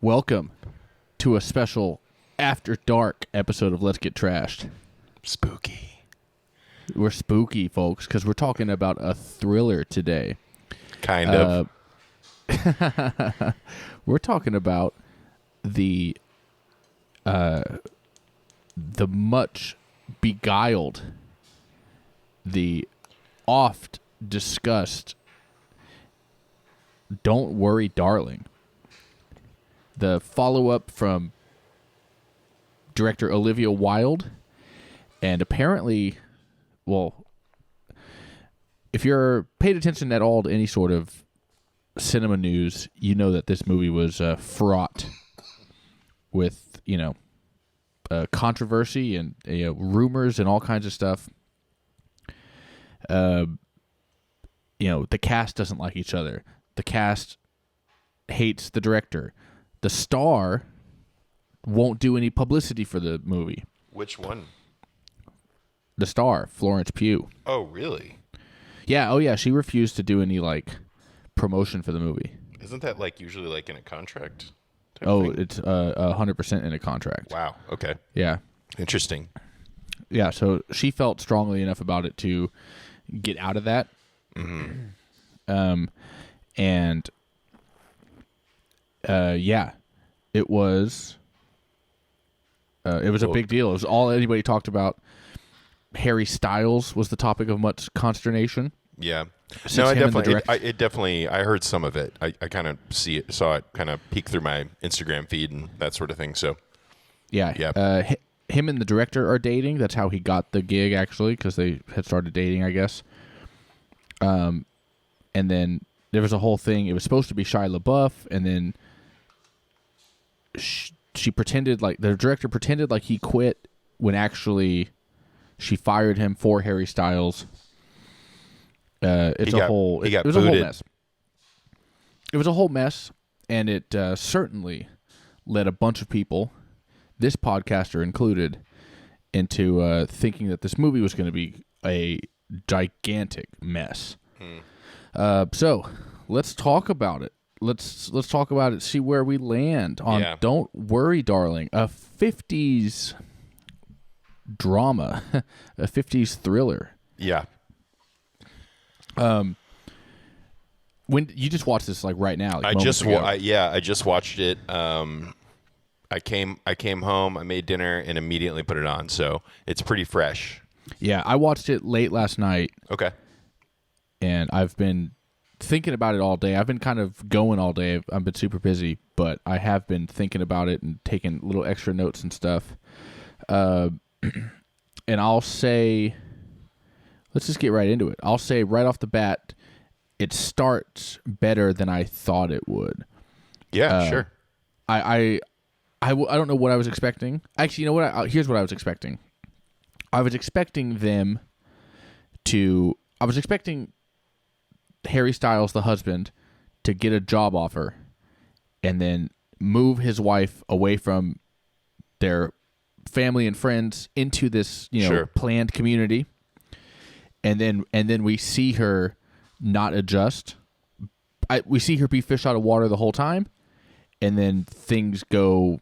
Welcome to a special After Dark episode of Let's Get Trashed. Spooky. We're spooky, folks, because we're talking about a thriller today. Kind of. We're talking about the much beguiled, the oft discussed Don't Worry, Darling. The follow-up from director Olivia Wilde, and apparently, well, if you're paid attention at all to any sort of cinema news, you know that this movie was fraught with, controversy and rumors and all kinds of stuff. The cast doesn't like each other. The cast hates the director. The star won't do any publicity for the movie. Which one? The star, Florence Pugh. Oh, really? Yeah, she refused to do any, promotion for the movie. Isn't that, usually, in a contract type thing? It's 100% in a contract. Wow, okay. Yeah. Interesting. Yeah, so she felt strongly enough about it to get out of that. Mm-hmm. It was a big deal. It was all anybody talked about. Harry Styles was the topic of much consternation. Yeah. No, I heard some of it. I kind of saw it kind of peek through my Instagram feed and that sort of thing. So, yeah. Him and the director are dating. That's how he got the gig, actually, because they had started dating, I guess. And then there was a whole thing. It was supposed to be Shia LaBeouf, and then she pretended the director pretended like he quit when actually she fired him for Harry Styles. It was a whole mess. It was a whole mess, and it certainly led a bunch of people, this podcaster included, into thinking that this movie was going to be a gigantic mess. So let's talk about it. Let's talk about it. See where we land on Don't Worry, Darling, a 50s drama, a 50s thriller. Yeah. When you just watched this right now? I just watched it. I came home, I made dinner, and immediately put it on. So it's pretty fresh. Yeah, I watched it late last night. Okay. And I've been thinking about it all day. I've been kind of going all day. I've been super busy, but I have been thinking about it and taking little extra notes and stuff. And I'll say, let's just get right into it. I'll say right off the bat, it starts better than I thought it would. Yeah, sure. I don't know what I was expecting. Actually, you know what? Here's what I was expecting. I was expecting Harry Styles, the husband, to get a job offer and then move his wife away from their family and friends into this, planned community. And then we see her not adjust. We see her be fish out of water the whole time, and then things go.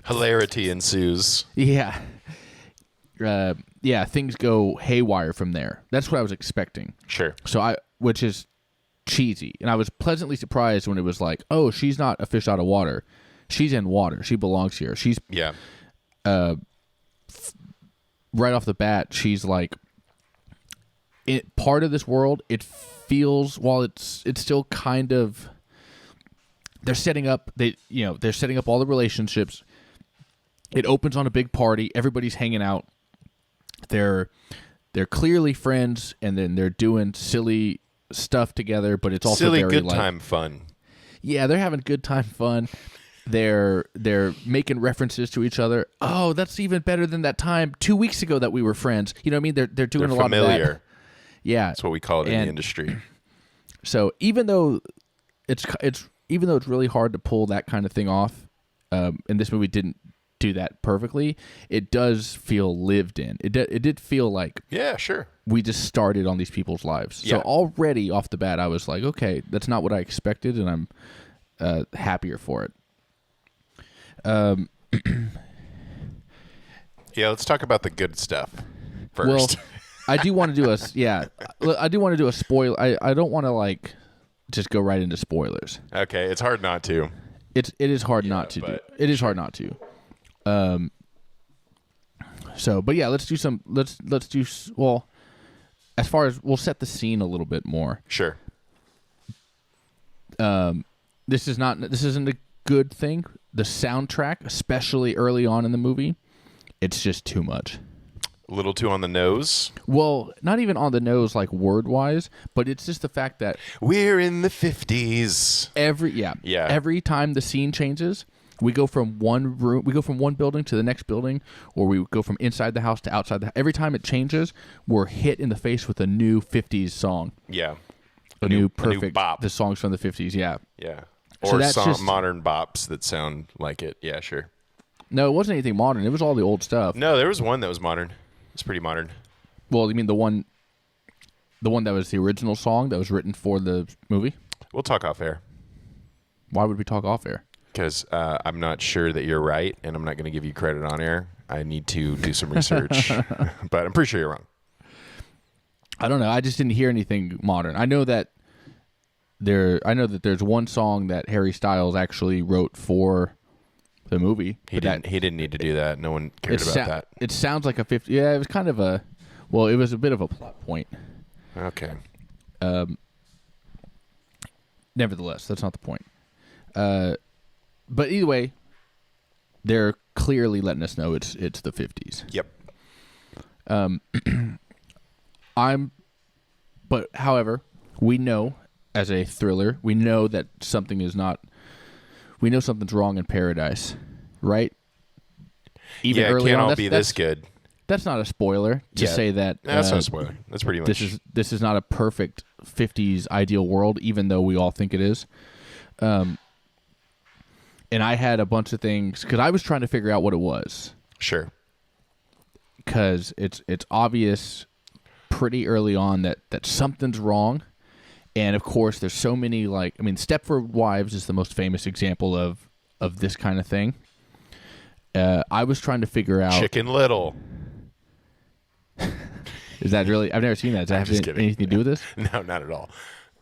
Hilarity ensues. Yeah. Things go haywire from there. That's what I was expecting. Sure. Which is cheesy, and I was pleasantly surprised when it was like, oh, she's not a fish out of water. She's in water. She belongs here. She's right off the bat, she's part of this world. It feels, while it's still kind of, they're setting up all the relationships. It opens on a big party. Everybody's hanging out. They're clearly friends, and then they're doing silly stuff together, but it's also silly very good time fun. Yeah, they're having good time fun. They're making references to each other. Oh, that's even better than that time 2 weeks ago that we were friends. You know what I mean? They're doing a lot familiar. of that. Yeah, that's what we call it in the industry. So even though it's really hard to pull that kind of thing off, and this movie didn't do that perfectly, it does feel lived in. It did feel like, yeah, sure, we just started on these people's lives. Yeah. So already off the bat, I was like, okay, that's not what I expected, and happier for it. Yeah, let's talk about the good stuff first. Well, I do want to do I do want to do a spoiler. I don't want to like just go right into spoilers. Okay, it's hard not to. It is hard not to do. It is hard not to. So, but yeah, let's do well. As far as we'll set the scene a little bit more. Sure. This isn't a good thing. The soundtrack, especially early on in the movie, it's just too much. A little too on the nose. Well, not even on the nose, like word wise, but it's just the fact that we're in the 50s. Every time the scene changes, we go from one room, we go from one building to the next building, or we go from inside the house to outside the house. Every time it changes, we're hit in the face with a new 50s song. Yeah. A new bop. The songs from the 50s, Yeah. Or modern bops that sound like it. Yeah, sure. No, it wasn't anything modern. It was all the old stuff. No, there was one that was modern. It's pretty modern. Well, you mean the one that was the original song that was written for the movie? We'll talk off air. Why would we talk off air? Because I'm not sure that you're right, and I'm not going to give you credit on air. I need to do some research, but I'm pretty sure you're wrong. I don't know. I just didn't hear anything modern. I know that there's one song that Harry Styles actually wrote for the movie. He didn't need to do that. No one cared about that. It sounds like a 50. Yeah, it was kind of it was a bit of a plot point. Okay. Nevertheless, that's not the point. But either way, they're clearly letting us know it's the 50s. Yep. But however, we know as a thriller, we know that something's wrong in paradise, right? Even early on, all be this good. That's not a spoiler to say that. That's not a spoiler. That's pretty much. This is not a perfect 50s ideal world, even though we all think it is. And I had a bunch of things because I was trying to figure out what it was. Sure. Because it's obvious pretty early on that something's wrong. And of course, there's so many Stepford Wives is the most famous example of this kind of thing. I was trying to figure out Chicken Little. Is that really? I've never seen that. Does that have anything to do with this? No, not at all.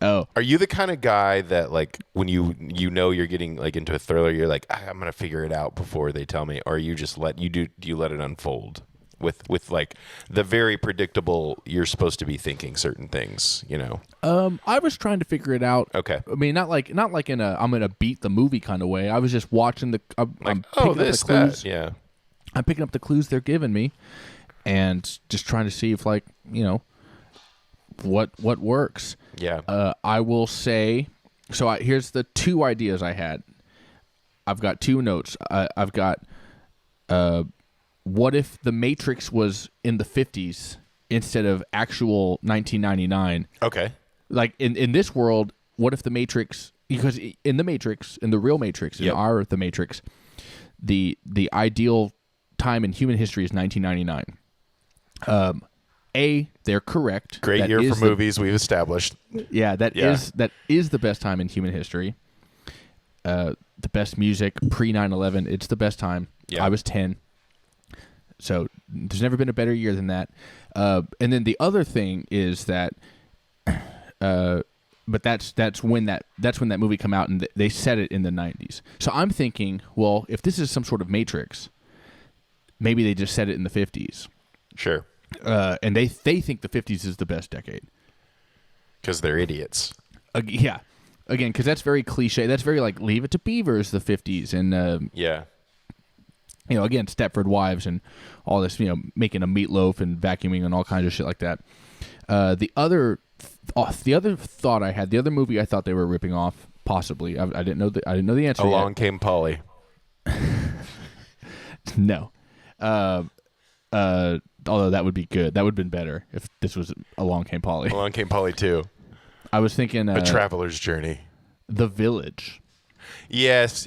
Oh, are you the kind of guy that like when you know you're getting like into a thriller, you're like I'm gonna figure it out before they tell me, or you just do you let it unfold? With like the very predictable, you're supposed to be thinking certain things, you know. I was trying to figure it out. Okay. I mean, not like in a I'm gonna beat the movie kind of way. I was just watching I'm picking up the clues. Yeah. I'm picking up the clues they're giving me, and just trying to see if what works. Yeah. I will say. So here's the two ideas I had. I've got two notes. I've got. What if the Matrix was in the 50s instead of actual 1999? Okay. Like in this world, what if the Matrix? Because in the Matrix, in the real Matrix, in the Matrix, the ideal time in human history is 1999. They're correct. Great year for movies. We've established. Yeah, that is the best time in human history. The best music pre 9/11. It's the best time. Yeah. I was 10. So there's never been a better year than that. And then the other thing is that, but that's when that movie come out, and they set it in the 90s. So I'm thinking, well, if this is some sort of Matrix, maybe they just set it in the 50s. Sure. And they think the 50s is the best decade. Because they're idiots. Yeah. Again, because that's very cliche. That's very like Leave It to Beavers, the 50s, and yeah. Again, Stepford Wives and all this, making a meatloaf and vacuuming and all kinds of shit like that. The other thought I had, the other movie I thought they were ripping off, possibly. I didn't know the answer. Along Came Polly. No. Although that would be good. That would have been better if this was Along Came Polly. Along Came Polly 2. I was thinking A Traveler's Journey. The Village. Yes.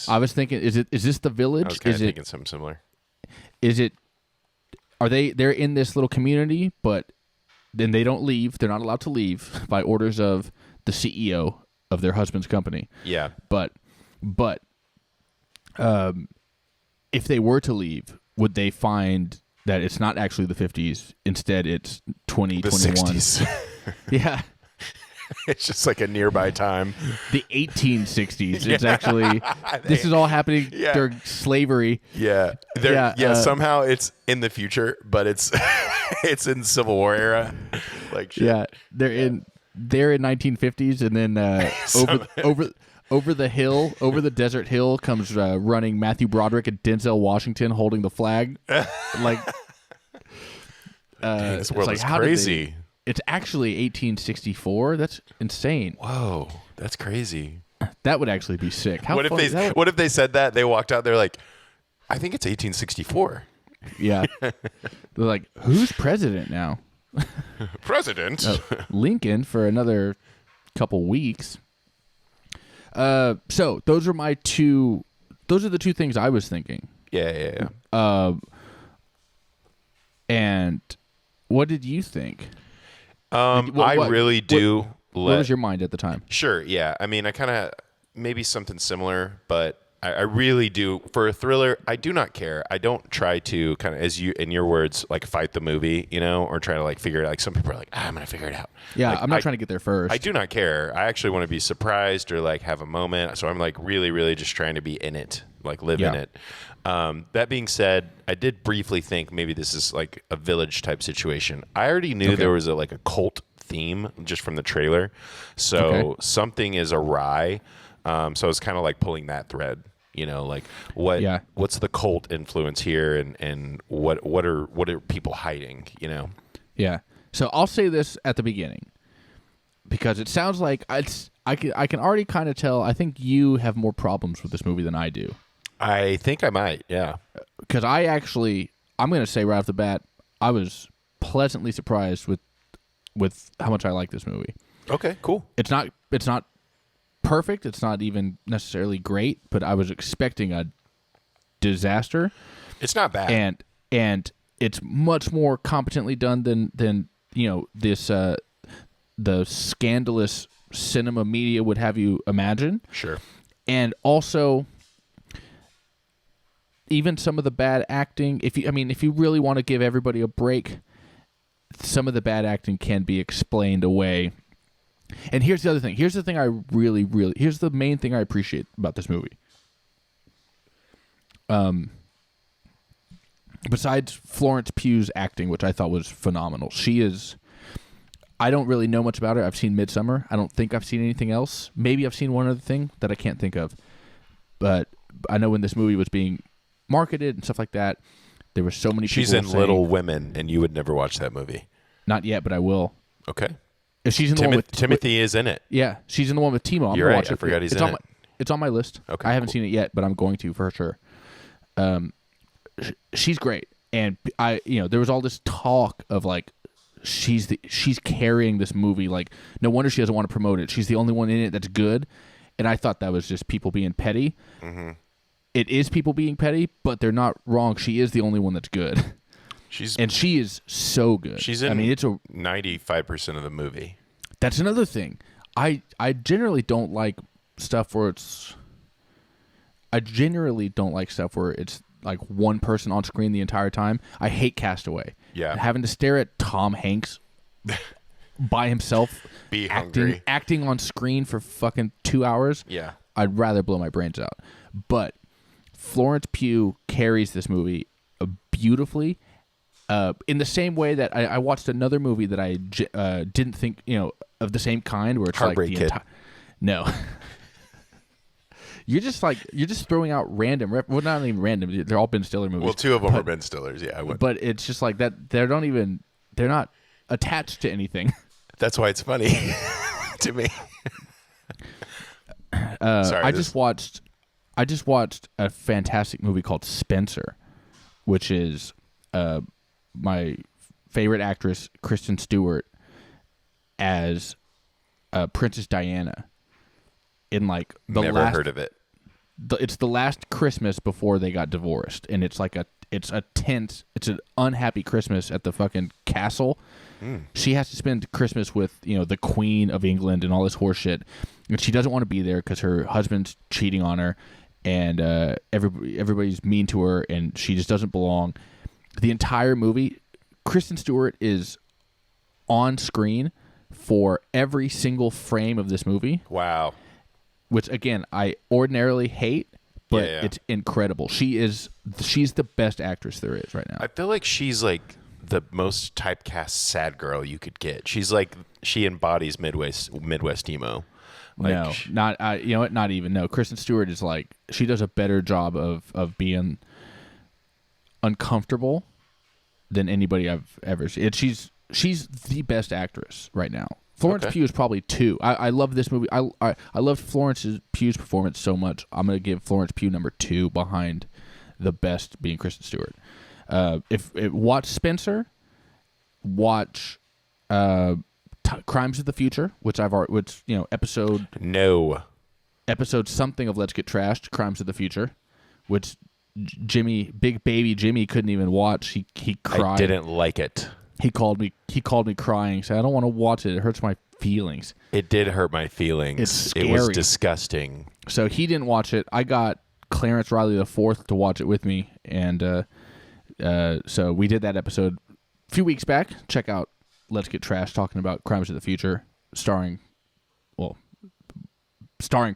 I was thinking, is this The Village? I was kind of thinking something similar. They're in this little community, but then they don't leave. They're not allowed to leave by orders of the CEO of their husband's company. Yeah. But if they were to leave, would they find that it's not actually the 50s? Instead, it's 2021. The 60s. Yeah. It's just like a nearby time. The 1860s. It's actually, this is all happening during slavery. Yeah. Somehow it's in the future, but it's it's in Civil War era. Like shit. Yeah. They're in 1950s, and then over the hill, over the desert hill comes running Matthew Broderick and Denzel Washington holding the flag. Like this world is crazy. It's actually 1864. That's insane. Whoa, that's crazy. That would actually be sick. What if they said that? They walked out, they're like, I think it's 1864. Yeah. They're like, who's president now? President? Lincoln for another couple weeks. So those are the two things I was thinking. Yeah. And what did you think? I really do. What was your mind at the time? Sure, yeah. I mean, I kind of maybe something similar, but I really do. For a thriller, I do not care. I don't try to kind of, as you in your words, like fight the movie, or try to like figure it out. Like some people are like, I'm gonna figure it out. Yeah, like, I'm not trying to get there first. I do not care. I actually want to be surprised or like have a moment. So I'm like really, really just trying to be in it, like live in it. That being said, I did briefly think maybe this is like a Village type situation. I already knew there was a cult theme just from the trailer, so something is awry. So I was kind of like pulling that thread, like what's the cult influence here, and what are people hiding, Yeah. So I'll say this at the beginning because it sounds like I can already kind of tell. I think you have more problems with this movie than I do. I think I might, yeah. Because I'm going to say right off the bat, I was pleasantly surprised with how much I like this movie. Okay, cool. It's not perfect. It's not even necessarily great, but I was expecting a disaster. It's not bad, and it's much more competently done than this the scandalous cinema media would have you imagine. Sure, and also. Even some of the bad acting, if you really want to give everybody a break, some of the bad acting can be explained away. And here's the other thing. Here's the thing here's the main thing I appreciate about this movie. Besides Florence Pugh's acting, which I thought was phenomenal. I don't really know much about her. I've seen Midsommar. I don't think I've seen anything else. Maybe I've seen one other thing that I can't think of. But I know when this movie was being marketed and stuff like that, there were so many people She's in Little Women, and you would never watch that movie. Not yet, but I will. Okay. If she's in the one with Timothy is in it. Yeah, she's in the one with Timo. You're right. Watch it. I forgot he's in it. It's on my list. Okay, I haven't seen it yet, but I'm going to for sure. She's great, and there was all this talk of like she's carrying this movie. Like, no wonder she doesn't want to promote it. She's the only one in it that's good, and I thought that was just people being petty. Mm-hmm. It is people being petty, but they're not wrong. She is the only one that's good. She is so good. She's in 95% of the movie. That's another thing. I generally don't like stuff where it's like one person on screen the entire time. I hate Castaway. Yeah. Having to stare at Tom Hanks by himself acting on screen for fucking 2 hours. Yeah. I'd rather blow my brains out. But Florence Pugh carries this movie beautifully, in the same way that I watched another movie that I didn't think of the same kind, where it's Heartbreak like Kid. No, you're just throwing out random. Well, not even random. They're all Ben Stiller movies. Well, two of them are Ben Stillers. Yeah, but it's just like that. They're not attached to anything. That's why it's funny to me. Sorry, I just watched a fantastic movie called Spencer, which is my favorite actress, Kristen Stewart, as Princess Diana. In like the never heard of it. It's the last Christmas before they got divorced, and it's an unhappy Christmas at the fucking castle. She has to spend Christmas with, the Queen of England and all this horseshit. And she doesn't want to be there because her husband's cheating on her, and everybody's mean to her, and she just doesn't belong. The entire movie, Kristen Stewart is on screen for every single frame of this movie. Wow. Which, again, I ordinarily hate, but it's incredible. She's the best actress there is right now. I feel like she's like the most typecast sad girl you could get. She embodies Midwest emo. No, not not even. No, Kristen Stewart is like, she does a better job of being uncomfortable than anybody I've ever seen. She's the best actress right now. Florence Pugh is probably 2. I love this movie. I love Florence Pugh's performance so much. I'm going to give Florence Pugh number 2 behind the best being Kristen Stewart. Watch Spencer, watch Crimes of the Future, episode something of Let's Get Trashed, Crimes of the Future, which big baby Jimmy couldn't even watch. He cried. I didn't like it. He called me crying, said, "I don't want to watch it. It hurts my feelings." It did hurt my feelings. It's scary. It was disgusting. So he didn't watch it. I got Clarence Riley IV to watch it with me, and so we did that episode a few weeks back. Check out Let's Get Trashed, talking about Crimes of the Future, starring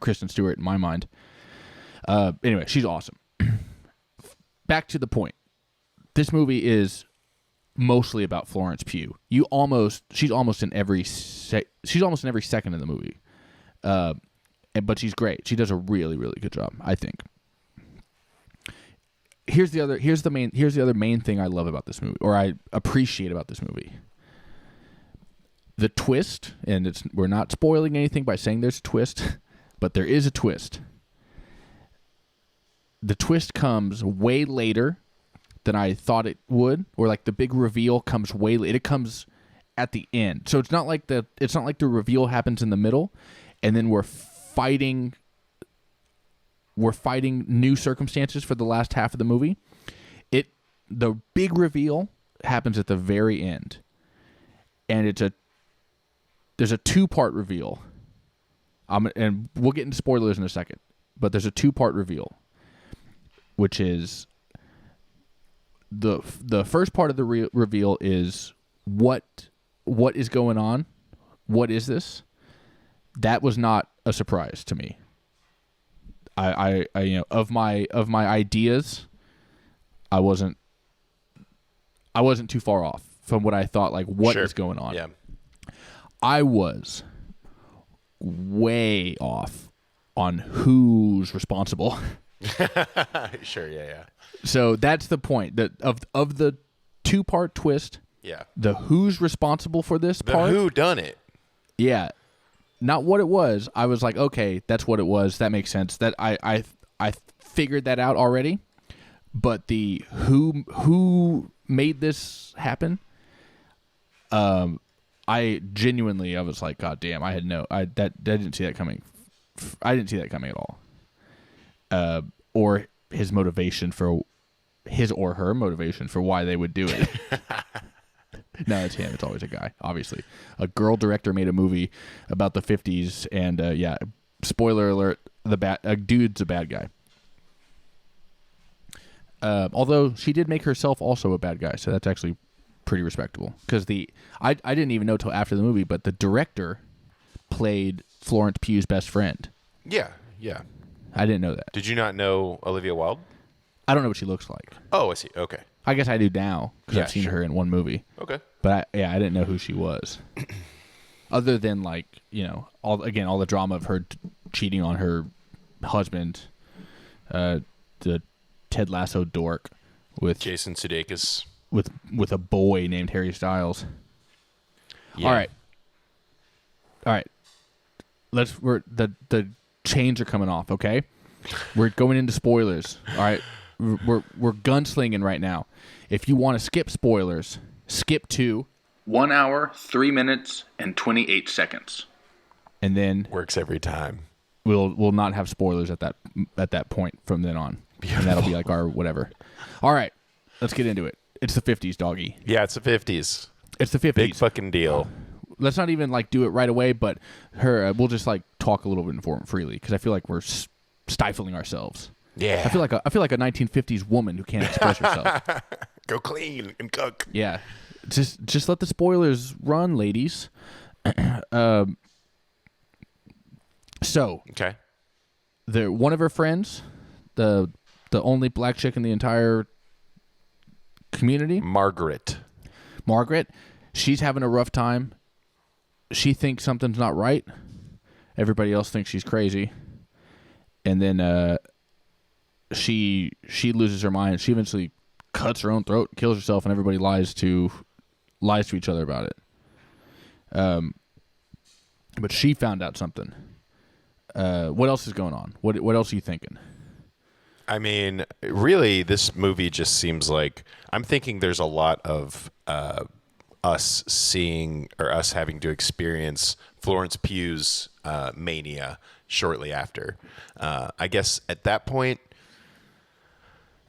Kristen Stewart in my mind. Anyway, she's awesome. Back to the point. This movie is mostly about Florence Pugh. She's almost in every second of the movie, but she's great. She does a really, really good job, I think. Here's the other main thing I love about this movie, or I appreciate about this movie. The twist, and we're not spoiling anything by saying there's a twist, but there is a twist. The twist comes way later than I thought it would, or like the big reveal comes way later. It comes at the end, so it's not like the reveal happens in the middle, and then we're fighting new circumstances for the last half of the movie. The big reveal happens at the very end, and there's a 2-part reveal. And we'll get into spoilers in a second, but there's a 2-part reveal, which is the first part of the reveal is what is going on. What is this? That was not a surprise to me. I of my ideas, I wasn't too far off from what I thought. Like, what is going on? Yeah. I was way off on who's responsible. Sure, yeah. So that's the point of the 2-part twist. Yeah. The who's responsible for this part. The who done it. Yeah. Not what it was. I was like, okay, that's what it was. That makes sense. That I figured that out already. But the who made this happen, I was like, God damn, I didn't see that coming. I didn't see that coming at all. Or his motivation for his or her motivation for why they would do it. No, it's him. It's always a guy, obviously. A girl director made a movie about the 50s, and spoiler alert, a dude's a bad guy. Although she did make herself also a bad guy, so that's actually pretty respectable. Because I didn't even know till after the movie, but the director played Florence Pugh's best friend. Yeah. I didn't know that. Did you not know Olivia Wilde? I don't know what she looks like. Oh, I see. Okay. I guess I do now because I've seen her in one movie. Okay. But I didn't know who she was. Other than all the drama of her cheating on her husband, the Ted Lasso dork with Jason Sudeikis with a boy named Harry Styles. Yeah. All right. The chains are coming off, okay? We're going into spoilers. All right. We're gunslinging right now. If you want to skip spoilers, skip to 1 hour, 3 minutes, and 28 seconds. And then works every time. We'll not have spoilers at that point from then on. Beautiful. And that'll be like our whatever. All right. Let's get into it. It's the 50s, doggy. Yeah, it's the 50s. It's the 50s. Big fucking deal. Let's not even like do it right away, but we'll just like talk a little bit freely because I feel like we're stifling ourselves. Yeah. I feel like a 1950s woman who can't express herself. Go clean and cook. Yeah. Just let the spoilers run, ladies. So okay, one of her friends, the only black chick in the entire community, Margaret, she's having a rough time. She thinks something's not right. Everybody else thinks she's crazy, and then she loses her mind. She eventually cuts her own throat, kills herself, and everybody lies to each other about it. But she found out something. What else is going on? What else are you thinking? I mean, really, this movie just seems like I'm thinking there's a lot of us seeing or us having to experience Florence Pugh's mania shortly after. I guess at that point,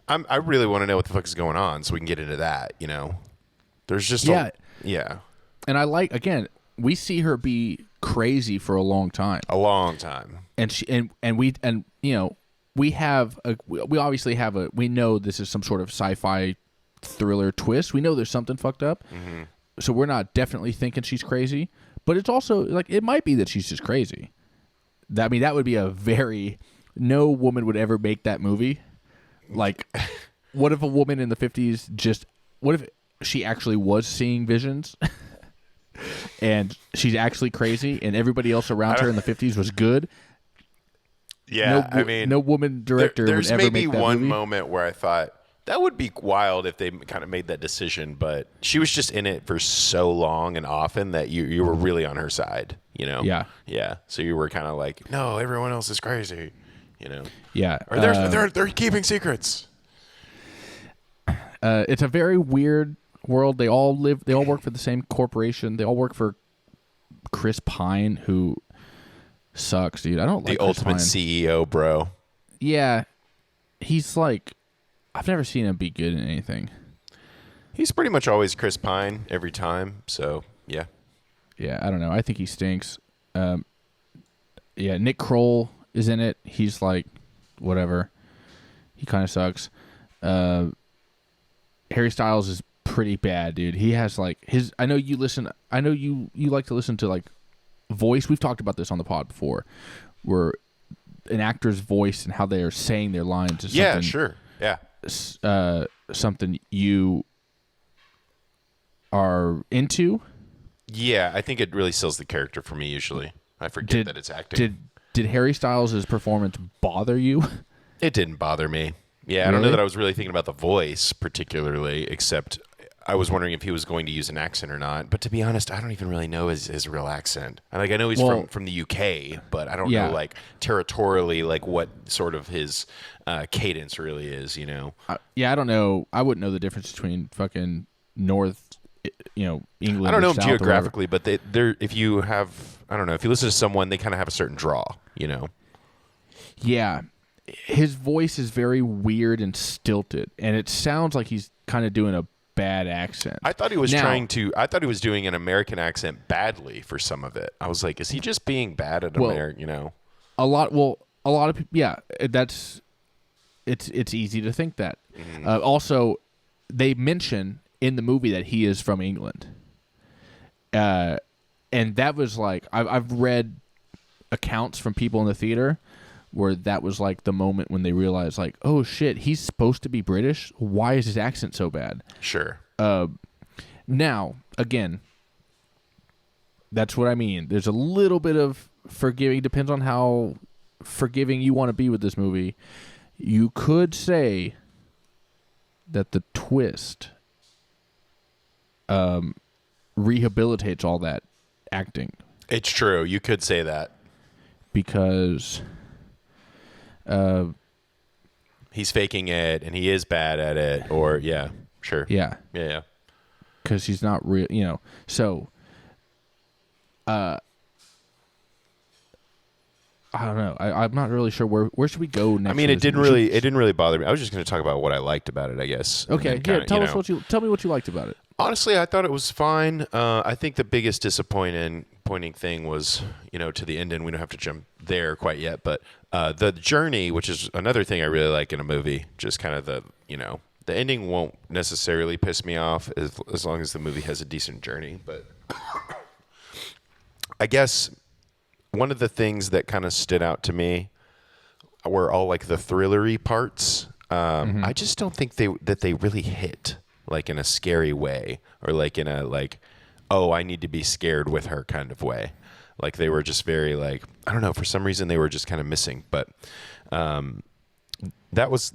I really want to know what the fuck is going on so we can get into that. You know, there's just yeah. And I like, again, we see her be crazy for a long time. And we obviously have we know this is some sort of sci-fi thriller twist. We know there's something fucked up. Mm-hmm. So we're not definitely thinking she's crazy, but it's also like it might be that she's just crazy. That would be no woman would ever make that movie. Like, what if a woman in the 50s what if she actually was seeing visions? And she's actually crazy, and everybody else around her in the 50s was good. Yeah, no woman director would ever make that movie. There's maybe one moment where I thought that would be wild if they kind of made that decision, but she was just in it for so long and often that you were really on her side, you know? Yeah. So you were kind of like, no, everyone else is crazy, you know? Yeah. Or they're keeping secrets. It's a very weird world. They all work for the same corporation. They all work for Chris Pine, who sucks, dude. I don't like the ultimate CEO, bro. Yeah, he's like, I've never seen him be good in anything. He's pretty much always Chris Pine every time. So yeah, I don't know. I think he stinks. Nick Kroll is in it. He's like, whatever. He kind of sucks. Harry Styles is pretty bad, dude. He has like I know you like to listen to like voice. We've talked about this on the pod before, where an actor's voice and how they are saying their lines is something, sure. Yeah. Something you are into. Yeah, I think it really sells the character for me usually. I forget that it's acting. Did Harry Styles' performance bother you? It didn't bother me. Yeah, really? I don't know that I was really thinking about the voice particularly, except I was wondering if he was going to use an accent or not. But to be honest, I don't even really know his real accent. I know he's from the UK, but I don't know like territorially like what sort of his cadence really is, you know? I don't know. I wouldn't know the difference between fucking North, England. I don't know them geographically, but they're if you listen to someone, they kind of have a certain draw, you know? Yeah. His voice is very weird and stilted, and it sounds like he's kind of doing a bad accent. I thought he was doing an American accent badly for some of it. I was like, is he just being bad at American, you know? A lot of people, yeah, it's easy to think that. Mm-hmm. Also, they mention in the movie that he is from England. And that was like, I've read accounts from people in the theater where that was like the moment when they realized like, oh shit, he's supposed to be British. Why is his accent so bad? Sure. Now, again, that's what I mean. There's a little bit of forgiving. Depends on how forgiving you want to be with this movie. You could say that the twist rehabilitates all that acting. It's true. You could say that. Because he's faking it and he is bad at it, or yeah, sure. Yeah. Because he's not real, so I don't know. I'm not really sure where should we go next. I mean, it didn't really bother me. I was just going to talk about what I liked about it, I guess. Okay, tell me what you liked about it. Honestly, I thought it was fine. I think the biggest disappointing thing was, to the end, and we don't have to jump there quite yet, but the journey, which is another thing I really like in a movie, just kind of the ending won't necessarily piss me off as long as the movie has a decent journey. But I guess one of the things that kind of stood out to me were all like the thrillery parts. I just don't think that they really hit like in a scary way, or like in a like, oh, I need to be scared with her kind of way. Like they were just very like, I don't know, for some reason they were just kind of missing. But that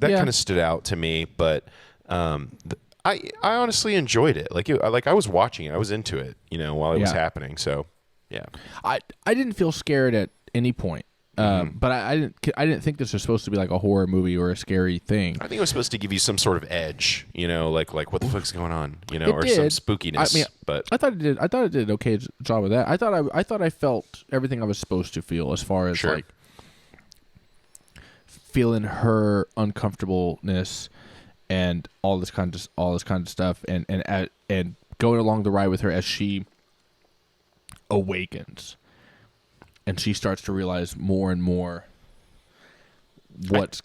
kind of stood out to me. But I honestly enjoyed it. Like I was watching it, I was into it, while it was happening. So yeah, I didn't feel scared at any point. But I didn't think this was supposed to be like a horror movie or a scary thing. I think it was supposed to give you some sort of edge, like what the fuck's going on, or some spookiness. But I thought it did. I thought it did an okay job of that. I thought I felt everything I was supposed to feel as far as like feeling her uncomfortableness and all this kind of stuff, and going along the ride with her as she awakens. And she starts to realize more and more what's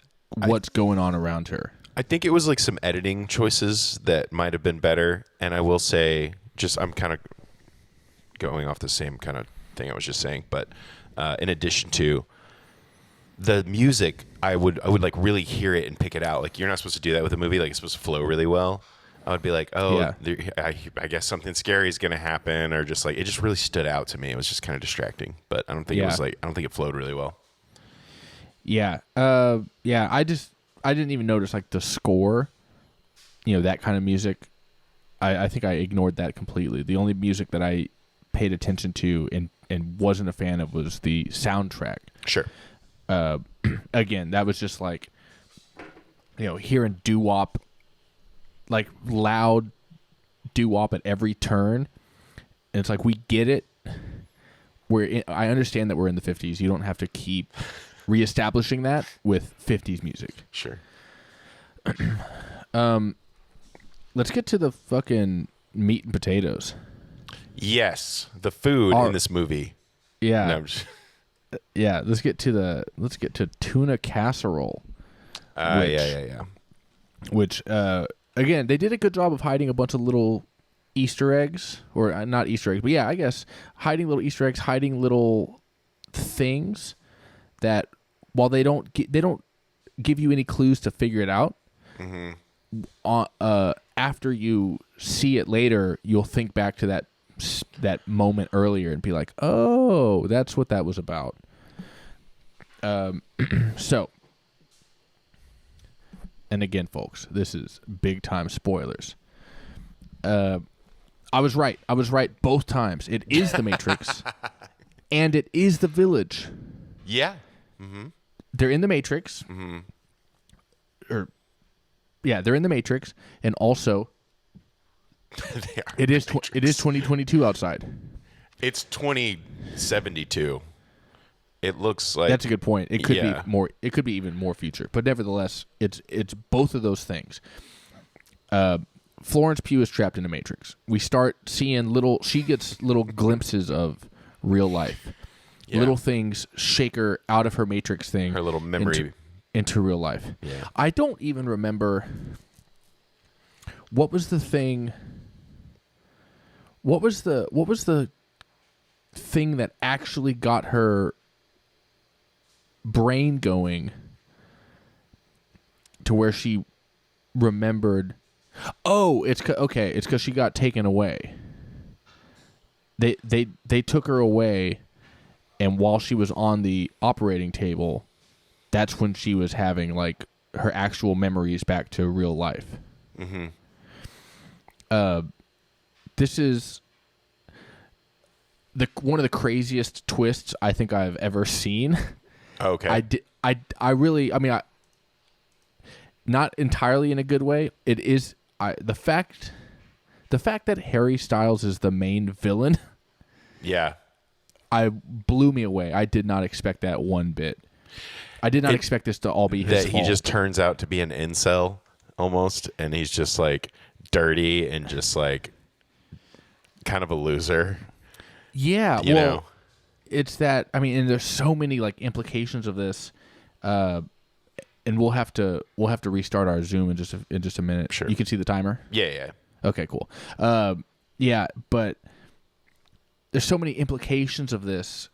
going on around her. I think it was like some editing choices that might have been better. And I will say, I'm kind of going off the same kind of thing I was just saying. But in addition to the music, I would like really hear it and pick it out. Like you're not supposed to do that with a movie. Like it's supposed to flow really well. I would be like, oh, yeah. I guess something scary is going to happen, or just like it just really stood out to me. It was just kind of distracting, but I don't think it was like, I don't think it flowed really well. Yeah. I didn't even notice like the score, that kind of music. I think I ignored that completely. The only music that I paid attention to and wasn't a fan of was the soundtrack. Sure. Again, that was just like, hearing doo-wop, like loud doo-wop at every turn. And it's like, we get it. I understand that we're in the 50s. You don't have to keep reestablishing that with 50s music. Sure. Let's get to the fucking meat and potatoes. Yes, the food in this movie. Yeah. No, yeah, let's get to tuna casserole. Yeah. Which again, they did a good job of hiding a bunch of little Easter eggs, or not Easter eggs, but yeah, I guess hiding little Easter eggs, hiding little things that while they don't give you any clues to figure it out. After you see it later, you'll think back to that moment earlier and be like, oh, that's what that was about. So, and again, folks, this is big time spoilers. I was right both times. It is the Matrix and it is the Village. Yeah. They're in the Matrix. They're in the Matrix, and also it is 2022 outside. It's 2072. It looks like that's a good point. It could be more. It could be even more future, but nevertheless, it's both of those things. Florence Pugh is trapped in the Matrix. We start seeing she gets little glimpses of real life. Yeah. Little things shake her out of her Matrix thing. Her little memory into real life. Yeah. I don't even remember what was the thing. What was the thing that actually got her brain going to where she remembered? Oh, it's because she got taken away. They took her away, and while she was on the operating table, that's when she was having like her actual memories back to real life. This is one of the craziest twists I think I've ever seen. Okay. I really, not entirely in a good way. It is the fact that Harry Styles is the main villain. Yeah. Blew me away. I did not expect that one bit. I did not expect this to all be his fault. He just turns out to be an incel almost, and he's just like dirty and just like kind of a loser. Yeah, you know? It's that, I mean, and there's so many like implications of this, and we'll have to restart our Zoom in just a minute. Sure. You can see the timer? Yeah. Okay, cool. Yeah, but there's so many implications of this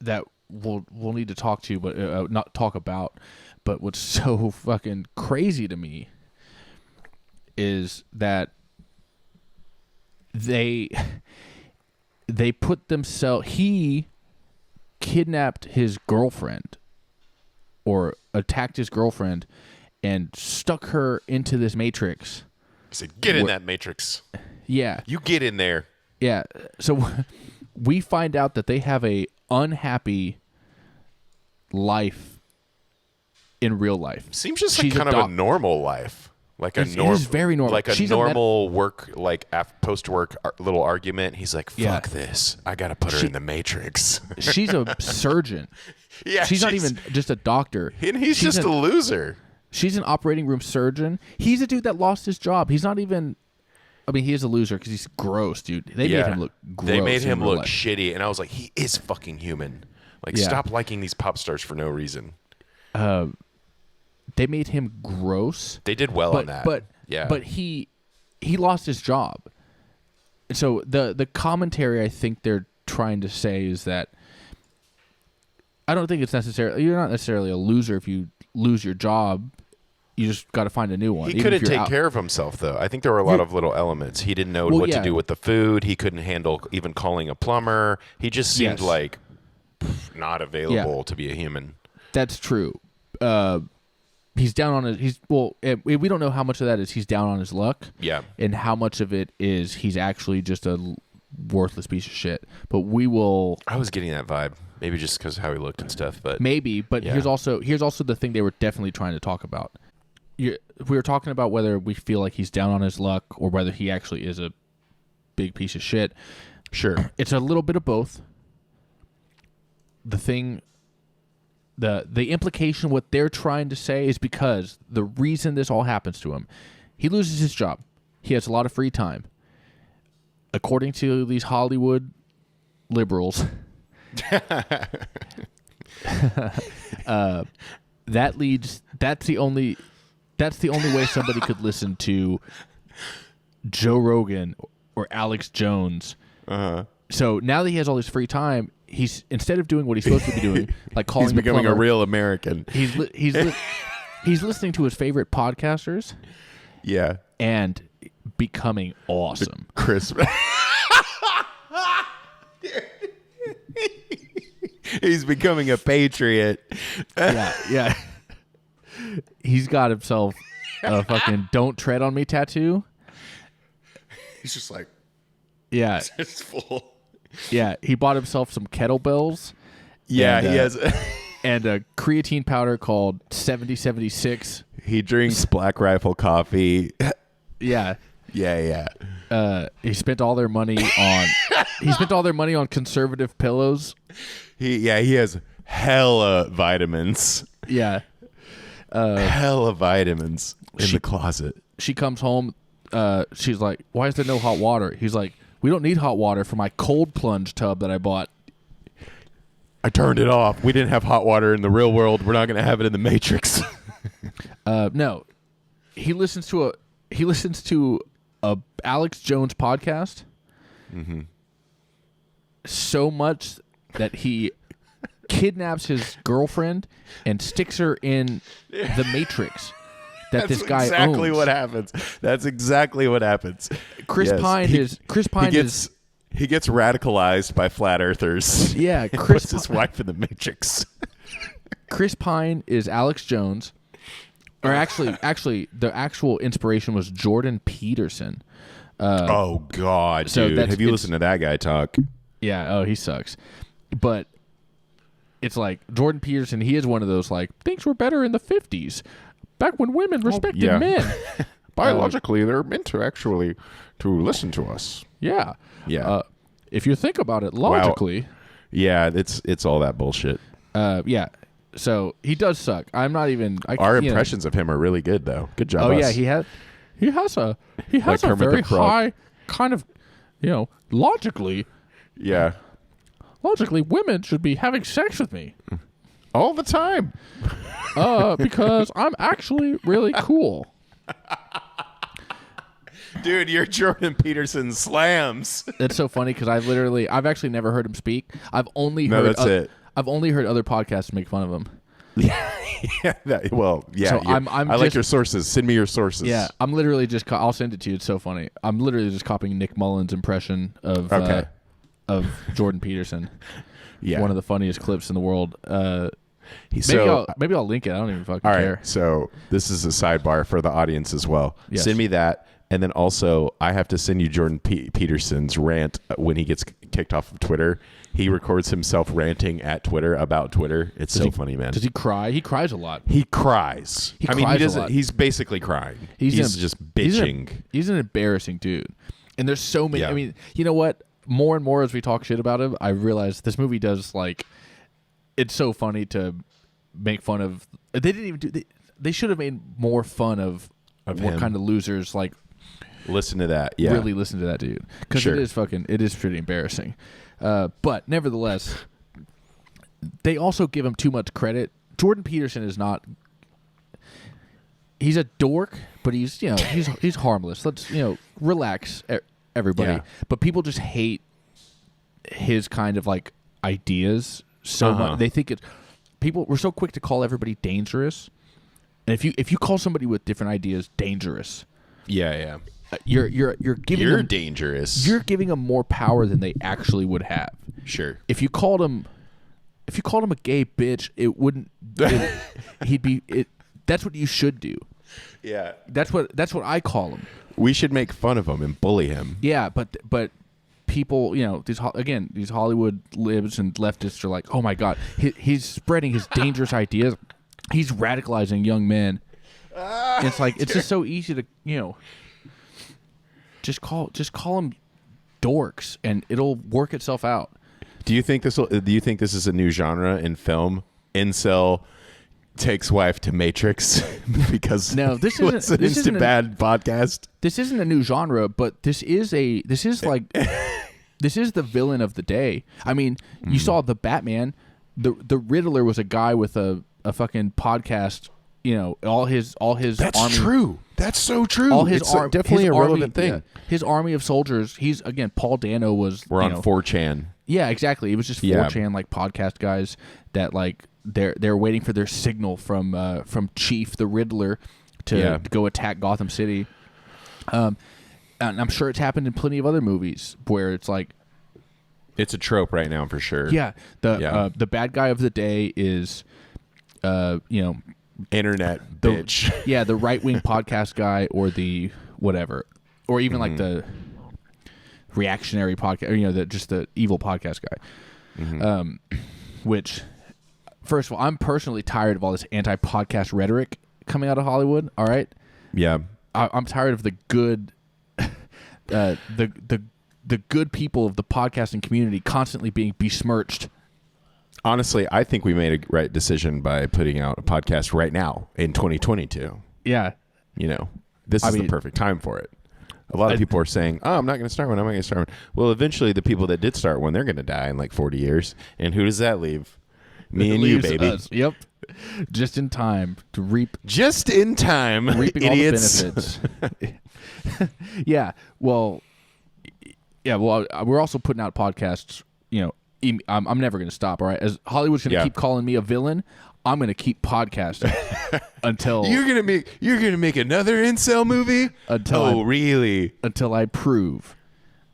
that we'll need to talk to, but not talk about. But what's so fucking crazy to me is that they put themselves. He kidnapped his girlfriend, or attacked his girlfriend, and stuck her into this matrix. He said, "Get in that matrix." Yeah, you get in there. Yeah. So we find out that they have a unhappy life in real life. Seems just like kind of a normal life. Like a normal, it is very normal. Like a normal work, like post-work little argument. He's like, "Fuck this! I gotta put her in the matrix." She's a surgeon. Yeah, she's not even just a doctor, and he's just a loser. She's an operating room surgeon. He's a dude that lost his job. He's not even. I mean, he is a loser because he's gross, dude. They made him look gross. They made him look shitty, and I was like, he is fucking human. Like, stop liking these pop stars for no reason. They made him gross. They did well on that. But he lost his job. So the commentary I think they're trying to say is that I don't think it's necessarily, you're not necessarily a loser if you lose your job. You just got to find a new one. He couldn't take care of himself, though. I think there were a lot of little elements. He didn't know what to do with the food. He couldn't handle even calling a plumber. He just seemed like not available to be a human. That's true. He's down on his. We don't know how much of that is he's down on his luck. Yeah. And how much of it is he's actually just a worthless piece of shit. But we will. I was getting that vibe. Maybe just because of how he looked and stuff. But maybe. But here's also the thing they were definitely trying to talk about. We were talking about whether we feel like he's down on his luck or whether he actually is a big piece of shit. Sure. It's a little bit of both. The implication, what they're trying to say is because the reason this all happens to him, he loses his job. He has a lot of free time. According to these Hollywood liberals, that's the only way somebody could listen to Joe Rogan or Alex Jones. Uh-huh. So now that he has all this free time, he's, instead of doing what he's supposed to be doing, like calling, he's becoming a real American. He's listening to his favorite podcasters. Yeah, and becoming awesome. Chris, he's becoming a patriot. Yeah. He's got himself a fucking "Don't Tread on Me" tattoo. He's just like, it's full. Yeah, he bought himself some kettlebells. Yeah, he has. And a creatine powder called 7076. He drinks Black Rifle coffee. Yeah. Yeah. He spent all their money on conservative pillows. He has hella vitamins. Yeah. Hella vitamins in the closet. She comes home. She's like, "Why is there no hot water?" He's like, "We don't need hot water for my cold plunge tub that I bought. I turned it off. We didn't have hot water in the real world. We're not going to have it in the Matrix." No. He listens to a Alex Jones podcast. Mm-hmm. So much that he kidnaps his girlfriend and sticks her in the Matrix that this guy exactly owns. What happens. That's exactly what happens. Chris Pine gets radicalized by flat earthers. Yeah, Chris his wife in the Matrix. Chris Pine is Alex Jones. Or actually the actual inspiration was Jordan Peterson. Oh God, dude. Have you listened to that guy talk? Yeah, oh, he sucks. But it's like Jordan Peterson, he is one of those like, things were better in the 50s, back when women respected men. Biologically, they're meant to actually to listen to us. Yeah. Yeah. If you think about it logically. Wow. Yeah, it's all that bullshit. Yeah. So he does suck. I'm not even. Our impressions of him are really good, though. Good job. Oh yeah, he has a very high kind of. logically, women should be having sex with me all the time. Because I'm actually really cool. Dude, you're Jordan Peterson slams. It's so funny because I've actually never heard him speak. I've only heard other podcasts make fun of him. So I like your sources. Send me your sources. Yeah, I'm literally just. I'll send it to you. It's so funny. I'm literally just copying Nick Mullen's impression of Jordan Peterson. Yeah, one of the funniest clips in the world. Maybe I'll link it. I don't even fucking care. So this is a sidebar for the audience as well. Yes. Send me that. And then also, I have to send you Jordan Peterson's rant when he gets kicked off of Twitter. He records himself ranting at Twitter about Twitter. It's so funny, man. Does he cry? He cries a lot. He cries. He doesn't. He's basically crying. He's just bitching. He's an embarrassing dude. And there's so many. Yeah. I mean, you know what? More and more as we talk shit about him, I realize this movie does it's so funny to make fun of. They didn't even do. They should have made more fun of what him. Kind of losers Listen to that. Yeah. Really listen to that dude. Because it is pretty embarrassing. But nevertheless, they also give him too much credit. Jordan Peterson is not. He's a dork, but he's harmless. Let's relax, everybody. Yeah. But people just hate his kind of ideas so much. They think we're so quick to call everybody dangerous. And if you call somebody with different ideas dangerous. Yeah. You're giving them, dangerous. You're giving them more power than they actually would have. Sure. If you called him a gay bitch, it wouldn't. He'd be. That's what you should do. Yeah. That's what I call him. We should make fun of him and bully him. Yeah, but people, these Hollywood libs and leftists are like, oh my god, he's spreading his dangerous ideas. He's radicalizing young men. It's just so easy to just call them dorks and it'll work itself out. Do you think this is a new genre in film? Incel takes wife to Matrix because no, this isn't bad podcast. This isn't a new genre, but this is the villain of the day. I mean, you saw the Batman, the Riddler was a guy with a fucking podcast. All his That's army. True. That's so true. All his definitely a relevant thing. Yeah, his army of soldiers. Paul Dano was. We're on 4chan. Yeah, exactly. It was just 4chan podcast guys that they're waiting for their signal from Chief the Riddler to go attack Gotham City. And I'm sure it's happened in plenty of other movies where it's it's a trope right now for sure. Yeah. The bad guy of the day is internet bitch. The right-wing podcast guy or the whatever. Or even the reactionary podcast, or, just the evil podcast guy. Mm-hmm. Which, first of all, I'm personally tired of all this anti-podcast rhetoric coming out of Hollywood, all right? Yeah. I'm tired of the good the good people of the podcasting community constantly being besmirched. Honestly, I think we made a right decision by putting out a podcast right now in 2022. Yeah. This is the perfect time for it. A lot of people are saying, oh, I'm not going to start one. I'm not going to start one. Well, eventually the people that did start one, they're going to die in 40 years. And who does that leave? Me and you, baby. Us. Yep. Just in time to reap. Just in time, reaping idiots. All the benefits. Yeah. Well, we're also putting out podcasts, I'm never going to stop, all right? As Hollywood's going to keep calling me a villain, I'm going to keep podcasting until you're going to make another incel movie? Really? Until I prove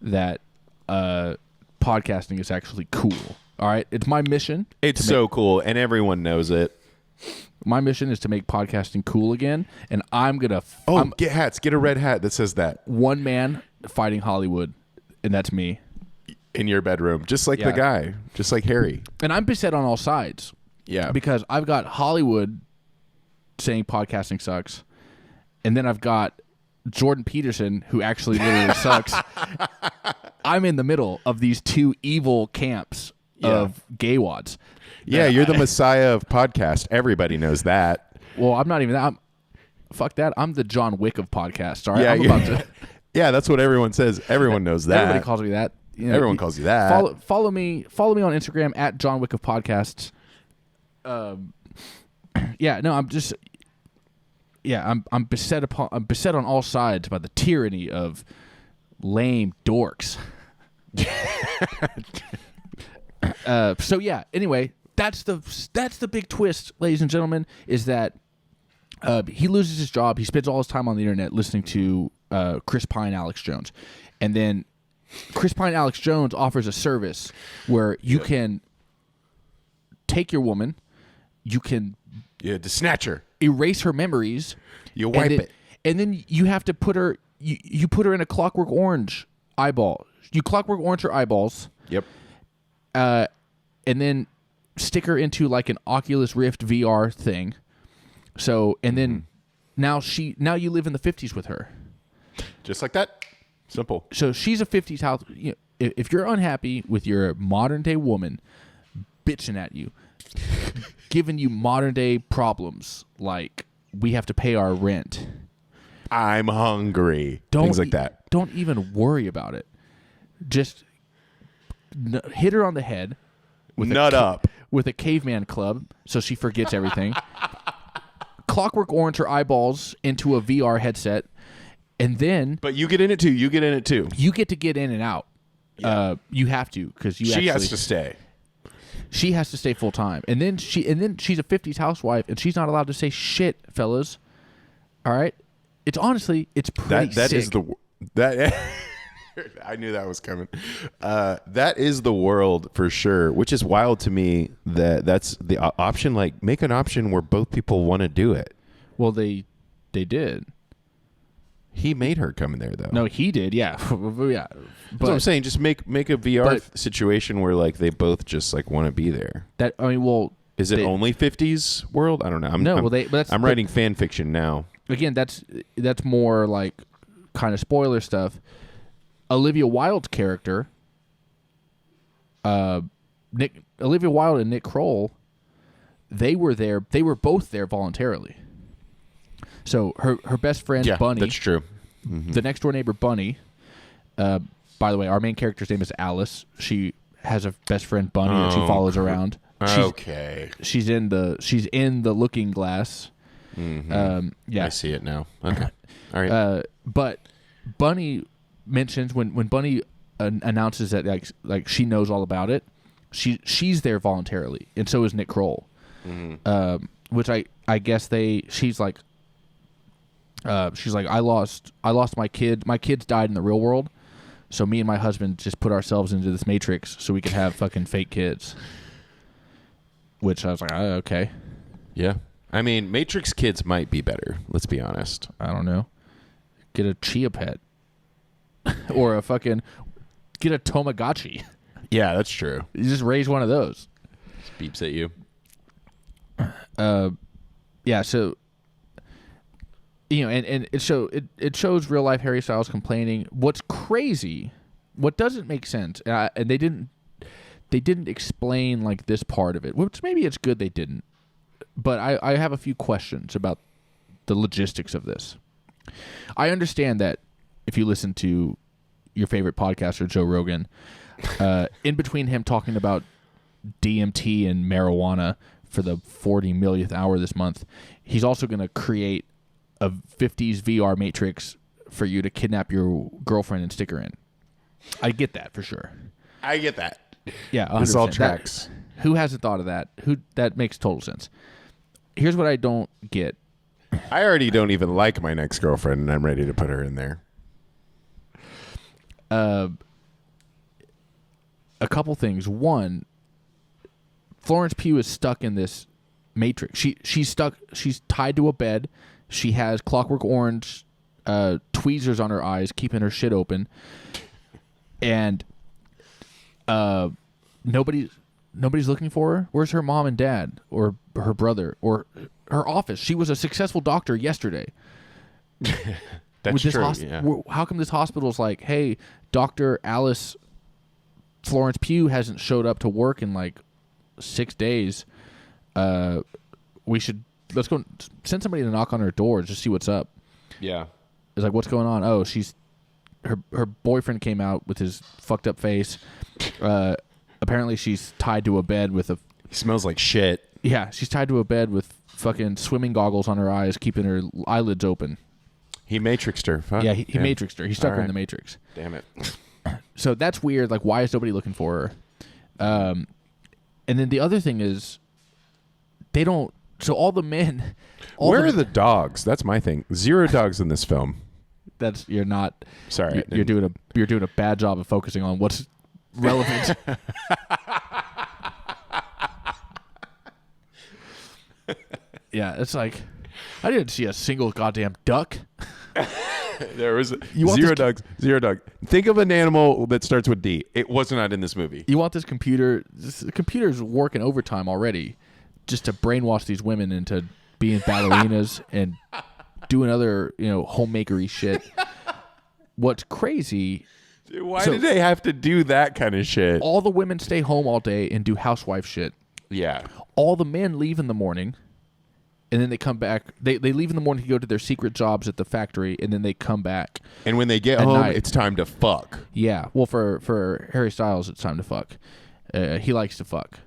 that podcasting is actually cool. All right? It's my mission. It's so cool and everyone knows it. My mission is to make podcasting cool again, and I'm going to get hats. Get a red hat that says that. One man fighting Hollywood, and that's me. In your bedroom, just like the guy, just like Harry. And I'm beset on all sides. Yeah. Because I've got Hollywood saying podcasting sucks, and then I've got Jordan Peterson, who actually literally sucks. I'm in the middle of these two evil camps of gaywads. Yeah, you're the messiah of podcast. Everybody knows that. Well, I'm not even that. Fuck that. I'm the John Wick of podcasts. All right. Yeah, that's what everyone says. Everyone knows that. Everybody calls me that. You know, everyone calls you that. Follow me on Instagram at John Wick of Podcasts. Yeah, no, I'm just. Yeah, I'm beset on all sides by the tyranny of lame dorks. So yeah. Anyway, that's the big twist, ladies and gentlemen, is that he loses his job. He spends all his time on the internet listening to Chris Pine, Alex Jones, and then Chris Pine, Alex Jones offers a service where you can take your woman, you can the snatcher, erase her memories, you wipe it, and then you have to put her. You put her in a Clockwork Orange eyeball. You Clockwork Orange her eyeballs. Yep. And then stick her into like an Oculus Rift VR thing. So and then now you live in the 50s with her. Just like that. Simple. So she's a 50s house. You know, if you're unhappy with your modern day woman bitching at you, giving you modern day problems like we have to pay our rent. I'm hungry. Things like that. Don't even worry about it. Just hit her on the head with with a caveman club so she forgets everything. Clockwork Orange her eyeballs into a VR headset, and then. But you get in it too. You get to get in and out. Yeah. You have to because she has to stay. She has to stay full time, and then she's a 50s housewife, and she's not allowed to say shit, fellas. All right, it's pretty that sick. Is that. I knew that was coming. That is the world for sure, which is wild to me. That's the option. Like, make an option where both people want to do it. Well, they did. He made her come in there, though. No, he did. Yeah, yeah. But what I'm saying, just make a VR situation where like they both just like want to be there. Is it only 50s world? I don't know. I'm writing fan fiction now. Again, that's more like kind of spoiler stuff. Olivia Wilde's character, Olivia Wilde and Nick Kroll, they were there. They were both there voluntarily. So her best friend Bunny, that's true. The next door neighbor Bunny. By the way, our main character's name is Alice. She has a best friend Bunny that she follows around. She's in the Looking Glass. Mm-hmm. I see it now. Okay, all right. But Bunny mentions when Bunny announces that like she knows all about it, she's there voluntarily, and so is Nick Kroll. Mm-hmm. Which I guess she's like I lost my kid. My kids died in the real world, so me and my husband just put ourselves into this matrix so we could have fucking fake kids. Which I was like, oh, okay. Yeah. I mean, Matrix kids might be better. Let's be honest. I don't know. Get a Chia Pet. Or get a Tamagotchi. Yeah, that's true. You just raise one of those. Just beeps at you. Yeah, so and it shows real life Harry Styles complaining. What's crazy, what doesn't make sense, and they didn't explain like this part of it, which maybe it's good they didn't. But I have a few questions about the logistics of this. I understand that if you listen to your favorite podcaster, Joe Rogan, in between him talking about DMT and marijuana for the 40 millionth hour this month, he's also going to create a 50s VR matrix for you to kidnap your girlfriend and stick her in. I get that for sure. I get that. Yeah, 100%. This all tracks. Who hasn't thought of that? That makes total sense. Here's what I don't get. I already don't even like my next girlfriend, and I'm ready to put her in there. A couple things. One, Florence Pugh is stuck in this matrix. She's stuck. She's tied to a bed. She has Clockwork Orange tweezers on her eyes, keeping her shit open, and nobody's looking for her. Where's her mom and dad, or her brother, or her office? She was a successful doctor yesterday. That's true. Yeah. How come this hospital's like, hey, Dr. Alice Florence Pugh hasn't showed up to work in like 6 days? Let's go send somebody to knock on her door, just see what's up. Yeah. It's like, what's going on? Oh, she's her boyfriend came out with his fucked up face. Apparently she's tied to a bed with a. He smells like shit. Yeah, she's tied to a bed with fucking swimming goggles on her eyes, keeping her eyelids open. He matrixed her. Huh? Yeah, he matrixed her. He stuck her in the Matrix. Damn it. So that's weird. Like, why is nobody looking for her? And then the other thing is, they don't. So all the men. Where are the dogs? That's my thing. 0 dogs in this film. You're not. Sorry, you're doing a bad job of focusing on what's relevant. Yeah, it's like I didn't see a single goddamn duck. There was 0 dogs. 0 dog. Think of an animal that starts with D. It was not in this movie. You want this computer? The computer's working overtime already, just to brainwash these women into being ballerinas and doing other homemakery shit. What's crazy? Dude, why did they have to do that kind of shit? All the women stay home all day and do housewife shit. Yeah. All the men leave in the morning, and then they come back. They leave in the morning to go to their secret jobs at the factory, and then they come back. And when they get home, it's time to fuck. Yeah. Well, for Harry Styles, it's time to fuck. He likes to fuck.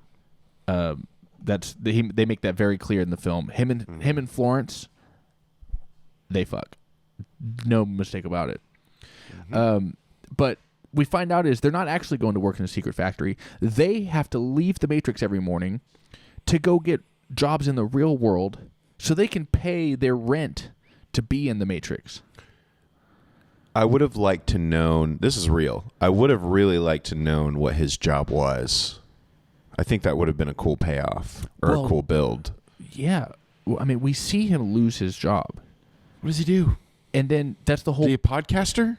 They make that very clear in the film. Him and Florence, they fuck. No mistake about it. But we find out is they're not actually going to work in a secret factory. They have to leave the Matrix every morning to go get jobs in the real world so they can pay their rent to be in the Matrix. I would have liked to known, this is real. I would have really liked to known what his job was. I think that would have been a cool payoff or a cool build. Yeah. Well, I mean, we see him lose his job. What does he do? And then that's the whole... Is he a podcaster?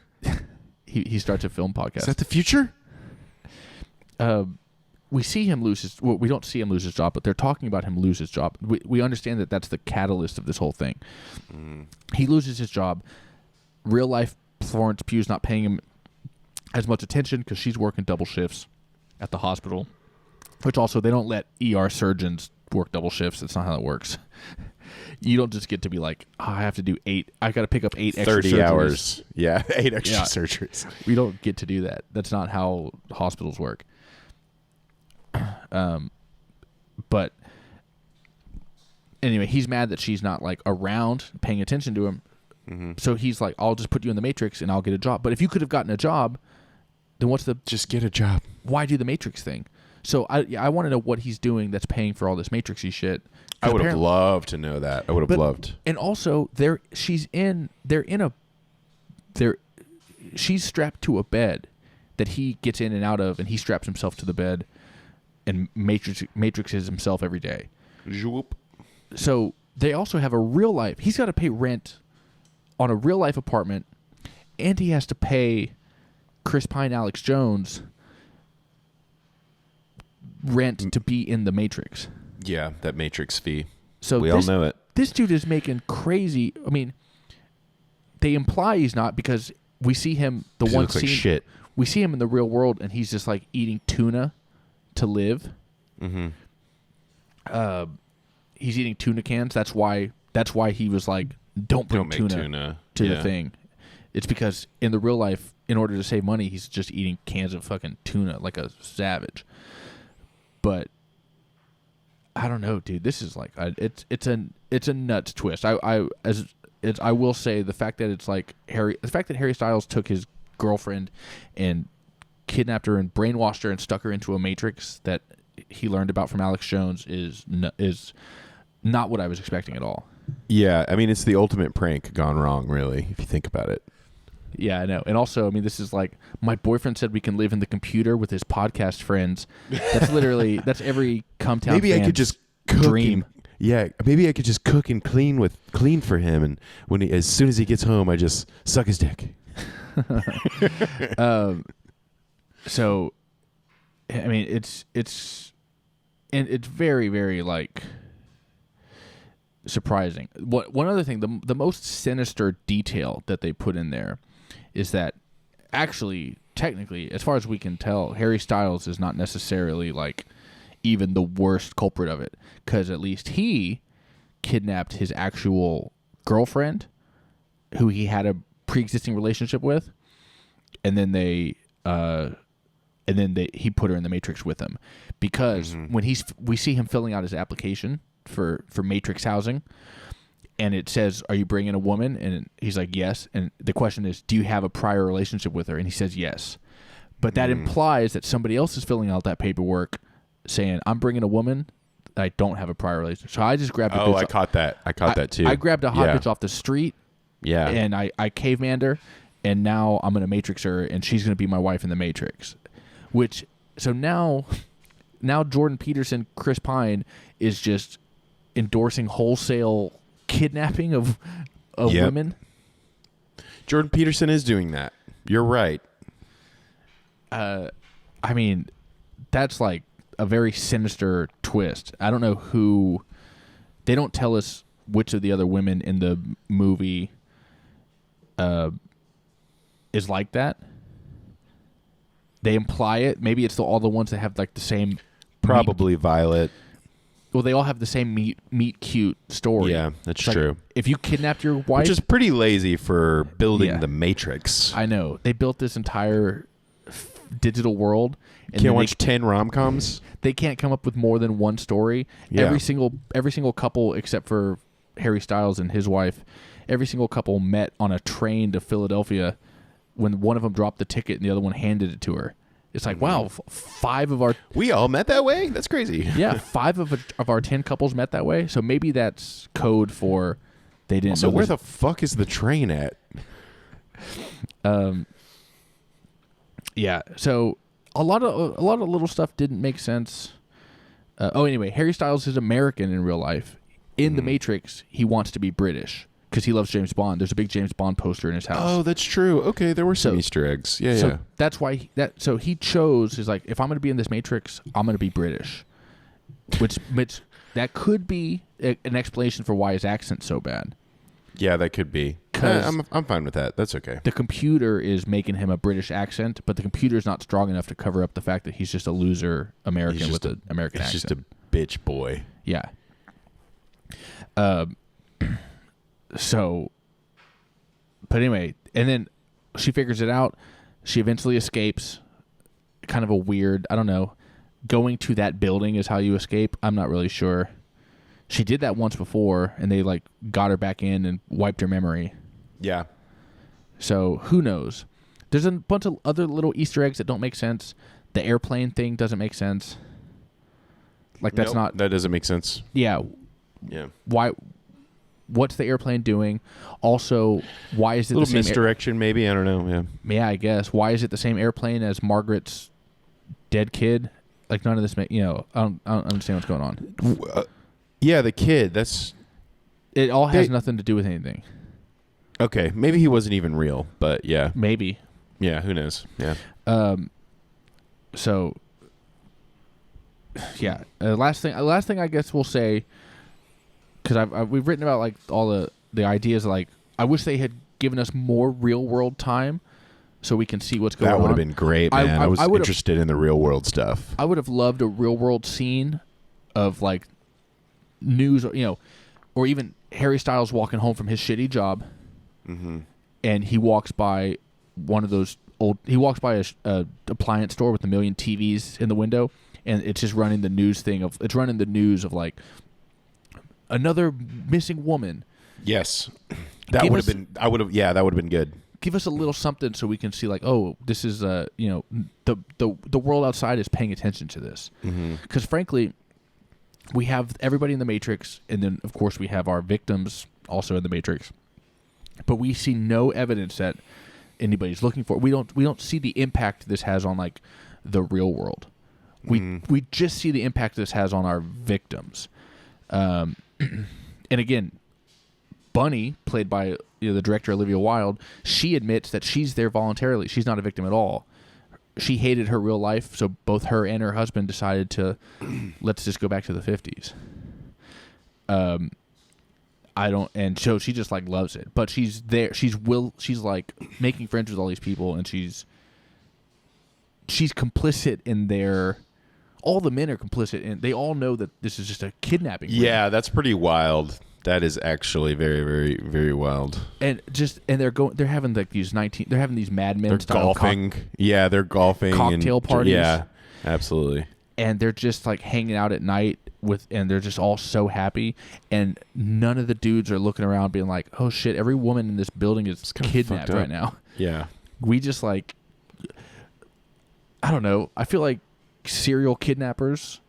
He starts a film podcast. Is that the future? We see him lose his... Well, we don't see him lose his job, but they're talking about him lose his job. We understand that that's the catalyst of this whole thing. He loses his job. Real life Florence Pugh's not paying him as much attention because she's working double shifts at the hospital. Which also, they don't let ER surgeons work double shifts. That's not how it works. You don't just get to be like, I have to do 8. I got to pick up 8 extra 30 surgeries. hours. Yeah, 8 extra surgeries. We don't get to do that. That's not how hospitals work. But anyway, he's mad that she's not like around paying attention to him. Mm-hmm. So he's like, I'll just put you in the Matrix and I'll get a job. But if you could have gotten a job, then what's the... Just get a job. Why do the Matrix thing? So I want to know what he's doing that's paying for all this Matrixy shit. I would have loved to know that. I would have loved. And also, she's strapped to a bed that he gets in and out of, and he straps himself to the bed and matrixes himself every day. Zoop. So they also have a real life. He's got to pay rent on a real life apartment, and he has to pay Chris Pine, Alex Jones rent to be in the Matrix. Yeah, that Matrix fee. So we all know it. This dude is making crazy. I mean, they imply he's not because we see him the one looks scene. Like shit. We see him in the real world, and he's just like eating tuna to live. Mm-hmm. He's eating tuna cans. That's why he was like, don't bring tuna to the thing. It's because in the real life, in order to save money, he's just eating cans of fucking tuna like a savage. But I don't know, dude. This is like it's a nuts twist. I will say the fact that Harry Styles took his girlfriend and kidnapped her and brainwashed her and stuck her into a matrix that he learned about from Alex Jones is not what I was expecting at all. Yeah, I mean it's the ultimate prank gone wrong, really, if you think about it. Yeah, I know. And also, I mean, this is like, my boyfriend said we can live in the computer with his podcast friends. That's literally, that's every Cumtown Maybe I could just cook dream. Maybe I could just cook and clean for him, and as soon as he gets home, I just suck his dick. So, I mean, it's very, very like surprising. One other thing, the most sinister detail that they put in there is that actually, technically, as far as we can tell, Harry Styles is not necessarily like even the worst culprit of it, because at least he kidnapped his actual girlfriend, who he had a pre-existing relationship with, and then he put her in the Matrix with him, because when we see him filling out his application for Matrix housing, and it says, "Are you bringing a woman?" And he's like, "Yes." And the question is, "Do you have a prior relationship with her?" And he says, "Yes." But that implies that somebody else is filling out that paperwork saying, "I'm bringing a woman. I don't have a prior relationship." So I just grabbed a bitch. I caught that. I caught that too. I grabbed a hot bitch off the street. Yeah. And I cavemanned her, and now I'm going to Matrix her, and she's going to be my wife in the Matrix. So now Jordan Peterson, Chris Pine, is just endorsing wholesale kidnapping of women. Jordan Peterson is doing that. You're right. I mean, that's like a very sinister twist. I don't know who. They don't tell us which of the other women in the movie is like that. They imply it. Maybe it's all the ones that have like the same. Probably Violet. Well, they all have the same meet cute story. Yeah, that's it's true. Like, if you kidnapped your wife, which is pretty lazy for building the Matrix. I know. They built this entire digital world. And can't watch 10 rom-coms. They can't come up with more than one story. Yeah. Every single couple, except for Harry Styles and his wife, every single couple met on a train to Philadelphia when one of them dropped the ticket and the other one handed it to her. It's like, wow, 5 of our... We all met that way? That's crazy. Yeah, 5 of our 10 couples met that way. So maybe that's code for they didn't also, know. Where the fuck is the train at? Yeah, so a lot of little stuff didn't make sense. Anyway, Harry Styles is American in real life. In The Matrix, he wants to be British because he loves James Bond. There's a big James Bond poster in his house. Oh, that's true. Okay, there were some Easter eggs. Yeah, so yeah. That's why so he chose, is like, if I'm going to be in this Matrix, I'm going to be British. Which that could be an explanation for why his accent's so bad. Yeah, that could be. I'm fine with that. That's okay. The computer is making him a British accent, but the computer's not strong enough to cover up the fact that he's just a loser American with an American accent. He's just a bitch boy. Yeah. So, but anyway, and then she figures it out. She eventually escapes. Kind of a weird, I don't know. Going to that building is how you escape. I'm not really sure. She did that once before, and they like got her back in and wiped her memory. Yeah. So who knows? There's a bunch of other little Easter eggs that don't make sense. The airplane thing doesn't make sense. Like that's not. That doesn't make sense. Yeah. Yeah. Why? What's the airplane doing? Also, why is it a little the same misdirection? Maybe, I don't know. Yeah. Yeah, I guess. Why is it the same airplane as Margaret's dead kid? Like none of this. I don't understand what's going on. Yeah, the kid. That's. It all has nothing to do with anything. Okay, maybe he wasn't even real, but yeah. Maybe. Yeah, who knows? Yeah. So. Yeah. Last thing I guess we'll say, because we've written about like all the ideas. Like, I wish they had given us more real world time, so we can see what's going on. That would have been great, man. I was interested in the real world stuff. I would have loved a real world scene of like news, or even Harry Styles walking home from his shitty job, and he walks by one of those old. He walks by a appliance store with a million TVs in the window, and it's just running the news thing of. It's running the news of like another missing woman. Yes, that would have been. I would have. Yeah, that would have been good. Give us a little something so we can see like, oh, this is the world outside is paying attention to this. Because frankly, we have everybody in the Matrix, and then of course we have our victims also in the Matrix, but we see no evidence that anybody's looking for. We don't see the impact this has on like the real world. We just see the impact this has on our victims. And again, Bunny, played by the director Olivia Wilde, she admits that she's there voluntarily. She's not a victim at all. She hated her real life, so both her and her husband decided to let's just go back to the 50s. And so she just like loves it, but she's there. She's like making friends with all these people, and she's complicit in their. All the men are complicit, and they all know that this is just a kidnapping ring. Yeah, that's pretty wild. That is actually very, very, very wild. And they're having like these Mad Men They're style golfing. They're golfing. Cocktail parties. Yeah, absolutely. And they're just like hanging out at night and they're just all so happy. And none of the dudes are looking around being like, oh shit, every woman in this building is kidnapped right now. Yeah. We just like, I don't know. I feel like serial kidnappers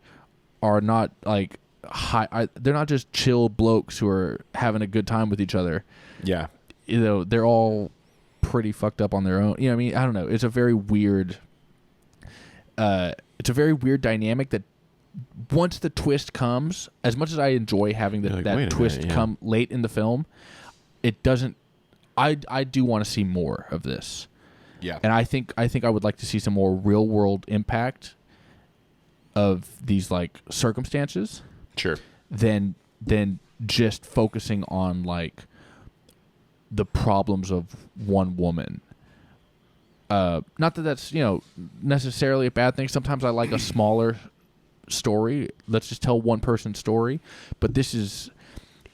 are not like they're not just chill blokes who are having a good time with each other. Yeah. They're all pretty fucked up on their own. You know what I mean? I don't know. It's a very weird dynamic that once the twist comes, as much as I enjoy having that twist come late in the film, it doesn't. I do want to see more of this. Yeah. And I think I would like to see some more real world impact of these like circumstances. Sure. Than just focusing on like the problems of one woman. Not that that's, necessarily a bad thing. Sometimes I like a smaller story. Let's just tell one person's story. But this is,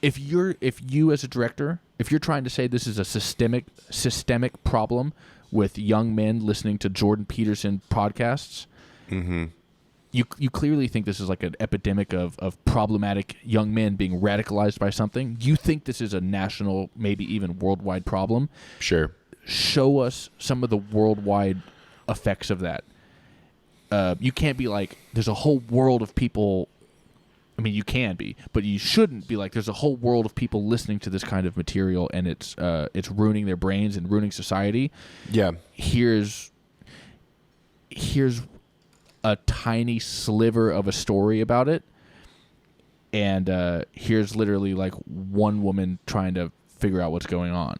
if you as a director, if you're trying to say this is a systemic problem with young men listening to Jordan Peterson podcasts, mm-hmm. you clearly think this is like an epidemic of problematic young men being radicalized by something. You think this is a national, maybe even worldwide problem. Sure. Show us some of the worldwide effects of that. You can't be like, there's a whole world of people. I mean, you can be, but you shouldn't be like, there's a whole world of people listening to this kind of material, and it's ruining their brains and ruining society. Yeah. Here's a tiny sliver of a story about it, and here's literally like one woman trying to figure out what's going on.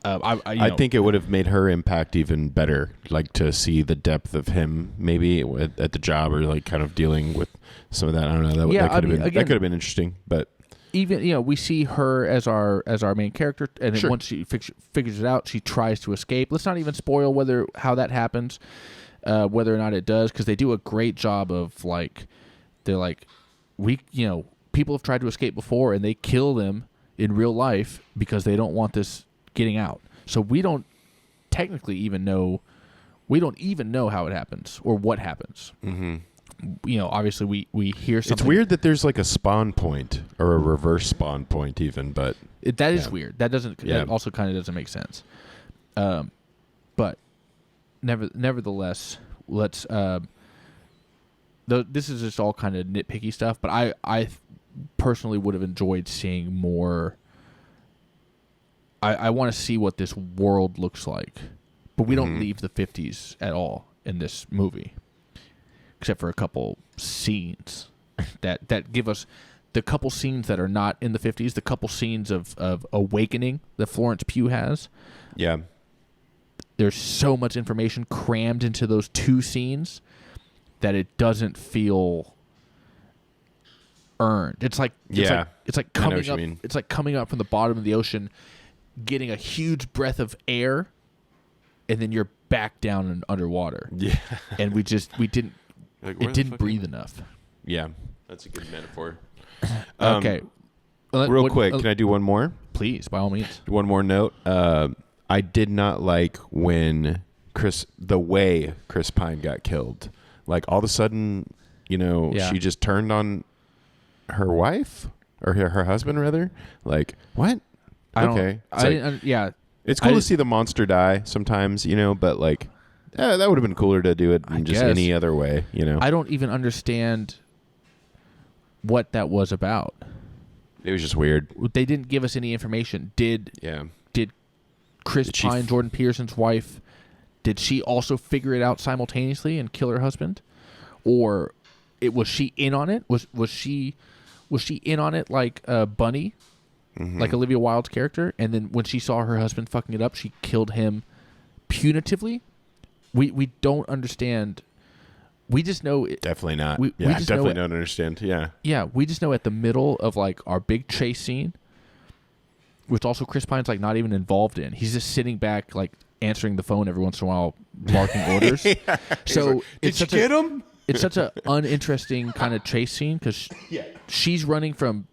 I think it would have made her impact even better, like to see the depth of him maybe at the job, or like kind of dealing with some of that. I don't know. That could have been interesting, but even we see her as our main character, and then once she figures it out, she tries to escape. Let's not even spoil how that happens. Whether or not it does, because they do a great job of like, they're like, people have tried to escape before and they kill them in real life because they don't want this getting out. So we don't technically even know how it happens or what happens. Mm-hmm. Obviously we hear something. It's weird that there's like a spawn point or a reverse spawn point even, but that is weird. That also kind of doesn't make sense. But nevertheless, let's. This is just all kind of nitpicky stuff, but I personally would have enjoyed seeing more. I want to see what this world looks like, but we don't leave the 50s at all in this movie, except for a couple scenes that give us the couple scenes that are not in the 50s, the couple scenes of awakening that Florence Pugh has. Yeah. There's so much information crammed into those two scenes that it doesn't feel earned. It's like coming up. It's like coming up from the bottom of the ocean, getting a huge breath of air, and then you're back down and underwater. Yeah, and we didn't. Like, it didn't breathe enough. Yeah, that's a good metaphor. Okay, real quick, can I do one more? Please, by all means. One more note. I did not like when the way Chris Pine got killed. Like all of a sudden, she just turned on her wife or her husband rather. Like what? It's cool to see the monster die sometimes, but like that would have been cooler to do it in just any other way, I don't even understand what that was about. It was just weird. They didn't give us any information. Did Chris Pine, Jordan Peterson's wife, did she also figure it out simultaneously and kill her husband, or was she in on it? Was she in on it like Bunny, like Olivia Wilde's character? And then when she saw her husband fucking it up, she killed him punitively. We don't understand. We just know definitely not. We definitely don't understand. Yeah, we just know at the middle of like our big chase scene, which also Chris Pine's like not even involved in. He's just sitting back, like answering the phone every once in a while, marking orders. So like, did you get him? It's such an uninteresting kind of chase scene because she's running from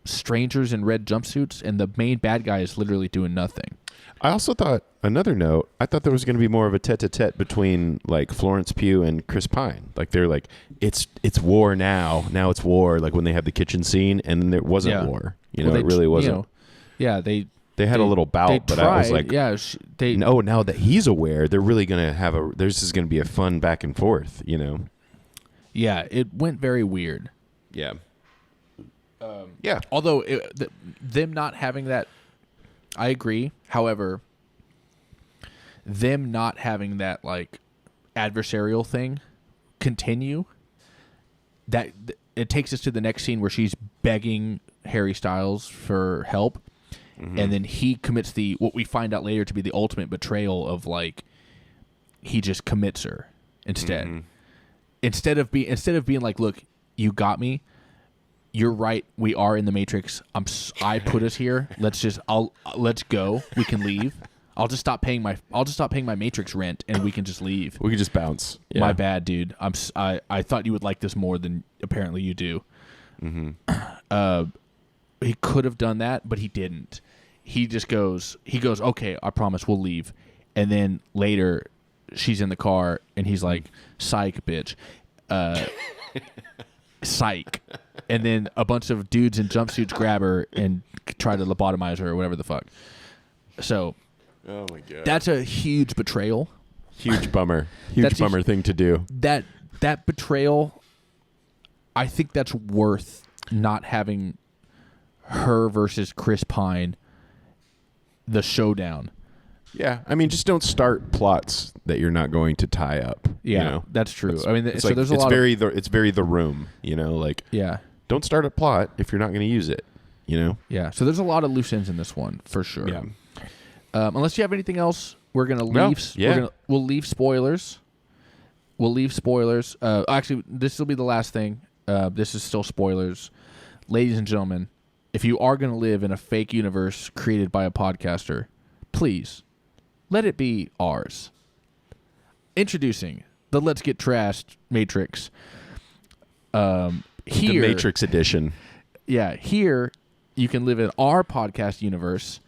strangers in red jumpsuits, and the main bad guy is literally doing nothing. I also thought, another note, I thought there was going to be more of a tete-a-tete between like Florence Pugh and Chris Pine. Like they're like, it's war now. Now it's war. Like when they had the kitchen scene, and then there wasn't war. You know, it really wasn't. They had a little bout, but I was like, no, now that he's aware, they're really going to have this is going to be a fun back and forth, you know? Yeah, it went very weird. Yeah. Although them not having that, I agree. However, them not having that like adversarial thing continue, that it takes us to the next scene where she's begging Harry Styles for help, and then he commits what we find out later to be the ultimate betrayal of like he just commits her instead. Instead of being like, look, you got me. You're right. We are in the Matrix. I put us here. Let's go. We can leave. I'll just stop paying my Matrix rent, and we can just leave. We can just bounce. Yeah. My bad, dude. I thought you would like this more than apparently you do. He could have done that, but he didn't. He goes, okay, I promise we'll leave. And then later, she's in the car, and he's like, psych, bitch. Psych. And then a bunch of dudes in jumpsuits grab her and try to lobotomize her or whatever the fuck. So, oh my god, that's a huge betrayal. Huge bummer. Huge bummer thing to do. That betrayal, I think that's worth not having her versus Chris Pine, the showdown. Yeah, I mean, just don't start plots that you're not going to tie up. Yeah, you know? That's true. I mean, it's so like, there's it's very the room. You know, like don't start a plot if you're not going to use it. You know. Yeah. So there's a lot of loose ends in this one for sure. Yeah. Unless you have anything else, we're gonna leave. No, we'll leave spoilers. Actually, this will be the last thing. This is still spoilers, ladies and gentlemen. If you are going to live in a fake universe created by a podcaster, please let it be ours. Introducing the Let's Get Trashed Matrix. The Matrix edition. Yeah, here you can live in our podcast universe,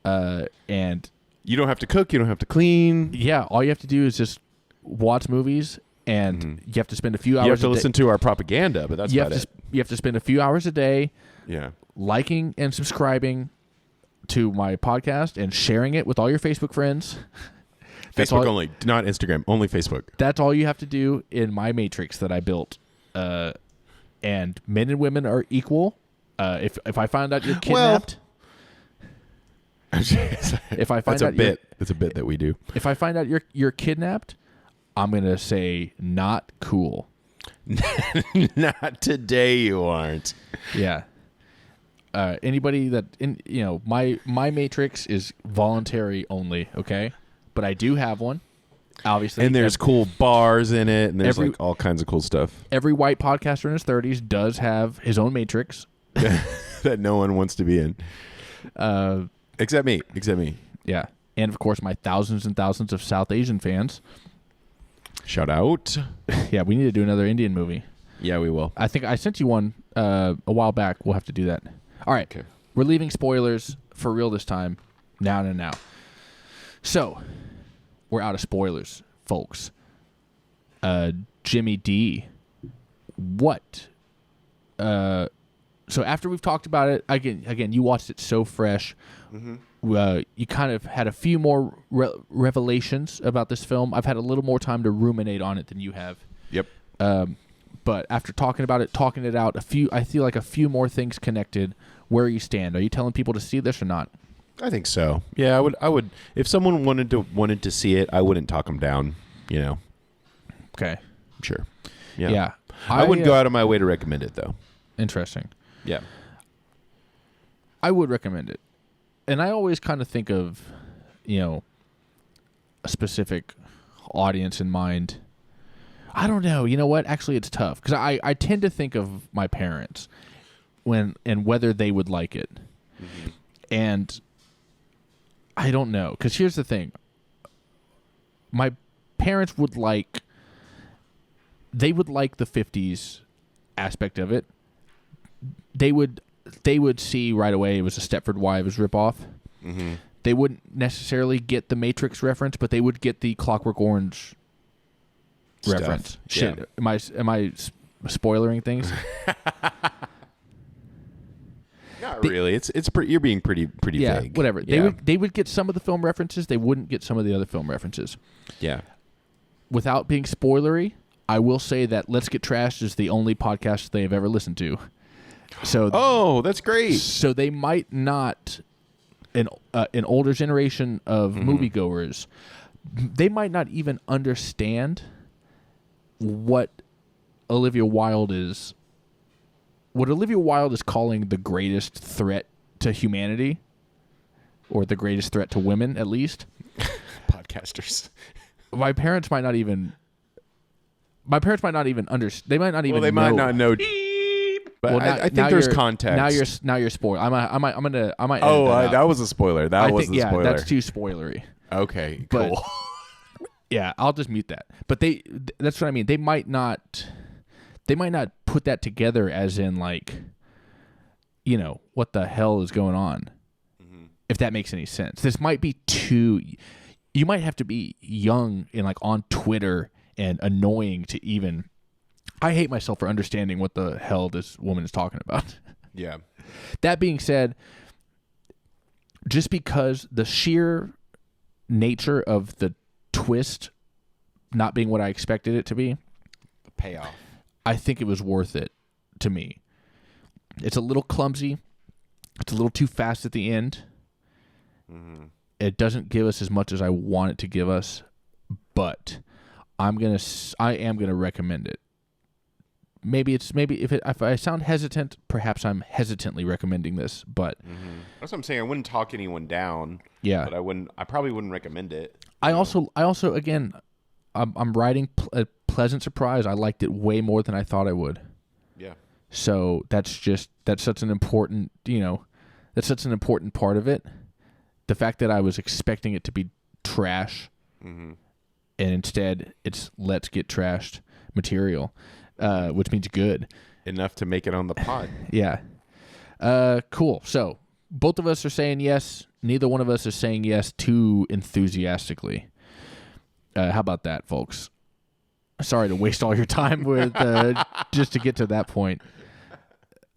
and you don't have to cook, you don't have to clean. Yeah, all you have to do is just watch movies, and you have to spend a few hours. You have to listen to our propaganda, but that's about it. You have to spend a few hours a day. Yeah. Liking and subscribing to my podcast and sharing it with all your Facebook friends. Facebook only, not Instagram, only Facebook. That's all you have to do in my Matrix that I built. And men and women are equal. If I find out you're kidnapped, if I find that's a bit that we do. If I find out you're kidnapped, I'm gonna say not cool. Not today, you aren't. Yeah. Anybody that my Matrix is voluntary only, okay? But I do have one, obviously. And there's cool bars in it, and there's like all kinds of cool stuff. Every white podcaster in his 30s does have his own Matrix that no one wants to be in, except me. Yeah, and of course my thousands and thousands of South Asian fans. Shout out. Yeah, we need to do another Indian movie. Yeah, we will. I think I sent you one a while back. We'll have to do that. All right. Okay. We're leaving spoilers for real this time. Now. So, we're out of spoilers, folks. Jimmy D. What? So after we've talked about it, again, you watched it so fresh. You kind of had a few more revelations about this film. I've had a little more time to ruminate on it than you have. Yep. But after talking it out, I feel like a few more things connected. Where you stand? Are you telling people to see this or not? I think so. Yeah, I would. If someone wanted to see it, I wouldn't talk them down. You know. Okay. Sure. Yeah. I wouldn't go out of my way to recommend it, though. Interesting. Yeah. I would recommend it, and I always kind of think of, a specific audience in mind. I don't know. You know what? Actually, it's tough because I tend to think of my parents and whether they would like it. And I don't know, because here's the thing. My parents would like the 50s aspect of it. They would they would see right away it was a Stepford Wives ripoff. Mm-hmm. They wouldn't necessarily get the Matrix reference, but they would get the Clockwork Orange reference. Yeah. Shit, am I spoilering things? Not really. It's you're being pretty vague. Whatever. Yeah. They would get some of the film references. They wouldn't get some of the other film references. Yeah. Without being spoilery, I will say that Let's Get Trashed is the only podcast they have ever listened to. So, that's great. So they might not, an older generation of moviegoers, they might not even understand what Olivia Wilde is calling the greatest threat to humanity, or the greatest threat to women, at least. Podcasters. My parents might not even understand. They might not even. Well, they might not know. But well, I think there's context. Now you're spoiled. I might. That was a spoiler. That's too spoilery. Okay, but, cool. Yeah, I'll just mute that. But that's what I mean. They might not put that together as in like, what the hell is going on? Mm-hmm. If that makes any sense. This might be too. You might have to be young and like on Twitter and annoying to even. I hate myself for understanding what the hell this woman is talking about. Yeah. That being said, just because the sheer nature of the twist not being what I expected it to be, the payoff, I think it was worth it to me. It's a little clumsy. It's a little too fast at the end. Mm-hmm. It doesn't give us as much as I want it to give us, but I am gonna recommend it. Maybe if I sound hesitant, perhaps I'm hesitantly recommending this, but that's what I'm saying. I wouldn't talk anyone down. Yeah, but I probably wouldn't recommend it. I also again, I'm writing a pleasant surprise. I liked it way more than I thought I would. Yeah. So that's such an important part of it. The fact that I was expecting it to be trash, and instead it's let's get trashed material. Which means good. Enough to make it on the pod. Yeah. Cool. So both of us are saying yes. Neither one of us is saying yes too enthusiastically. How about that, folks? Sorry to waste all your time with just to get to that point.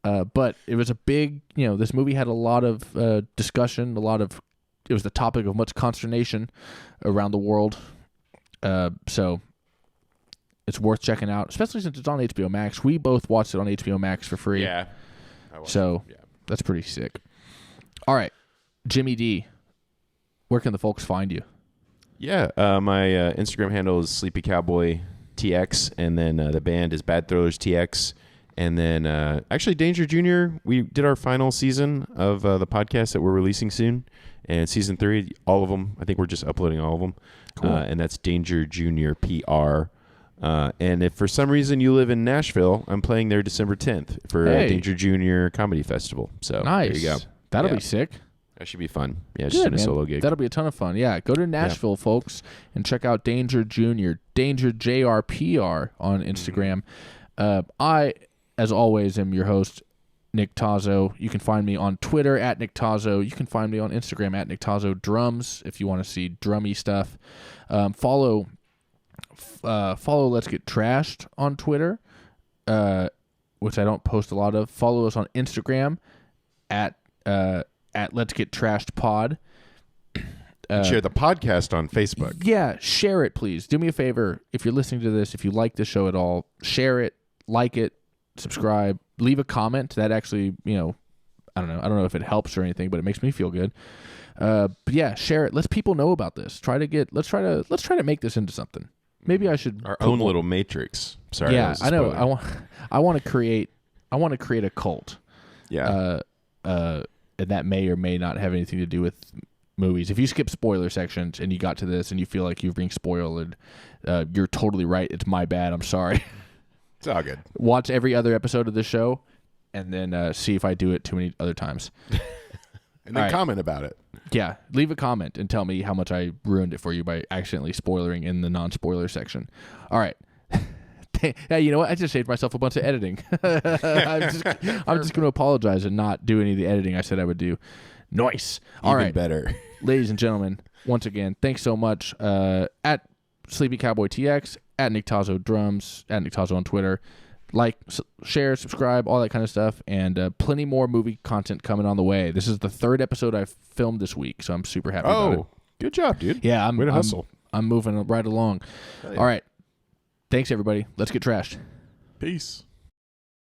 But it was a big, this movie had a lot of discussion, it was the topic of much consternation around the world. So it's worth checking out, especially since it's on HBO Max. We both watched it on HBO Max for free. Yeah. That's pretty sick. All right, Jimmy D, where can the folks find you? Yeah, my Instagram handle is Sleepy Cowboy TX, and then the band is Bad Thrillers TX, and then actually Danger Jr. We did our final season of the podcast that we're releasing soon, and season 3, all of them. I think we're just uploading all of them. Cool. And that's Danger Jr. PR. And if for some reason you live in Nashville, I'm playing there December 10th for Danger Jr. Comedy Festival. So nice. There you go. That'll be sick. That should be fun. Yeah, just in a solo gig. That'll be a ton of fun. Yeah, go to Nashville, folks, and check out Danger Jr., Danger JRPR on Instagram. I, as always, am your host, Nick Tazzo. You can find me on Twitter at Nick Tazzo. You can find me on Instagram at Nick Tazzo Drums if you want to see drummy stuff. Follow Let's Get Trashed on Twitter, which I don't post a lot of. Follow us on Instagram at Let's Get Trashed Pod. Share the podcast on Facebook. Yeah, share it, please. Do me a favor. If you're listening to this, if you like the show at all, share it, like it, subscribe, leave a comment. That actually, I don't know if it helps or anything, but it makes me feel good. But yeah, share it. Let people know about this. Let's try to make this into something. Maybe I should our own little matrix. Sorry. Yeah, I know. I want to create a cult. Yeah. And that may or may not have anything to do with movies. If you skip spoiler sections and you got to this and you feel like you're being spoiled, you're totally right. It's my bad. I'm sorry. It's all good. Watch every other episode of the show and then see if I do it too many other times. And then comment about it. Yeah, leave a comment and tell me how much I ruined it for you by accidentally spoiling in the non-spoiler section. All right. Yeah, you know what? I just saved myself a bunch of editing. I'm just going to apologize and not do any of the editing I said I would do. Nice. All right, better. ladies and gentlemen, once again, thanks so much. At Sleepy Cowboy TX, at Nick Tazo Drums, at Nick Tazo on Twitter. Like, share, subscribe, all that kind of stuff, and plenty more movie content coming on the way. This is the 3rd episode I've filmed this week, so I'm super happy about it. Good job, dude. Yeah, Way to hustle. I'm moving right along. Yeah. All right. Thanks, everybody. Let's get trashed. Peace.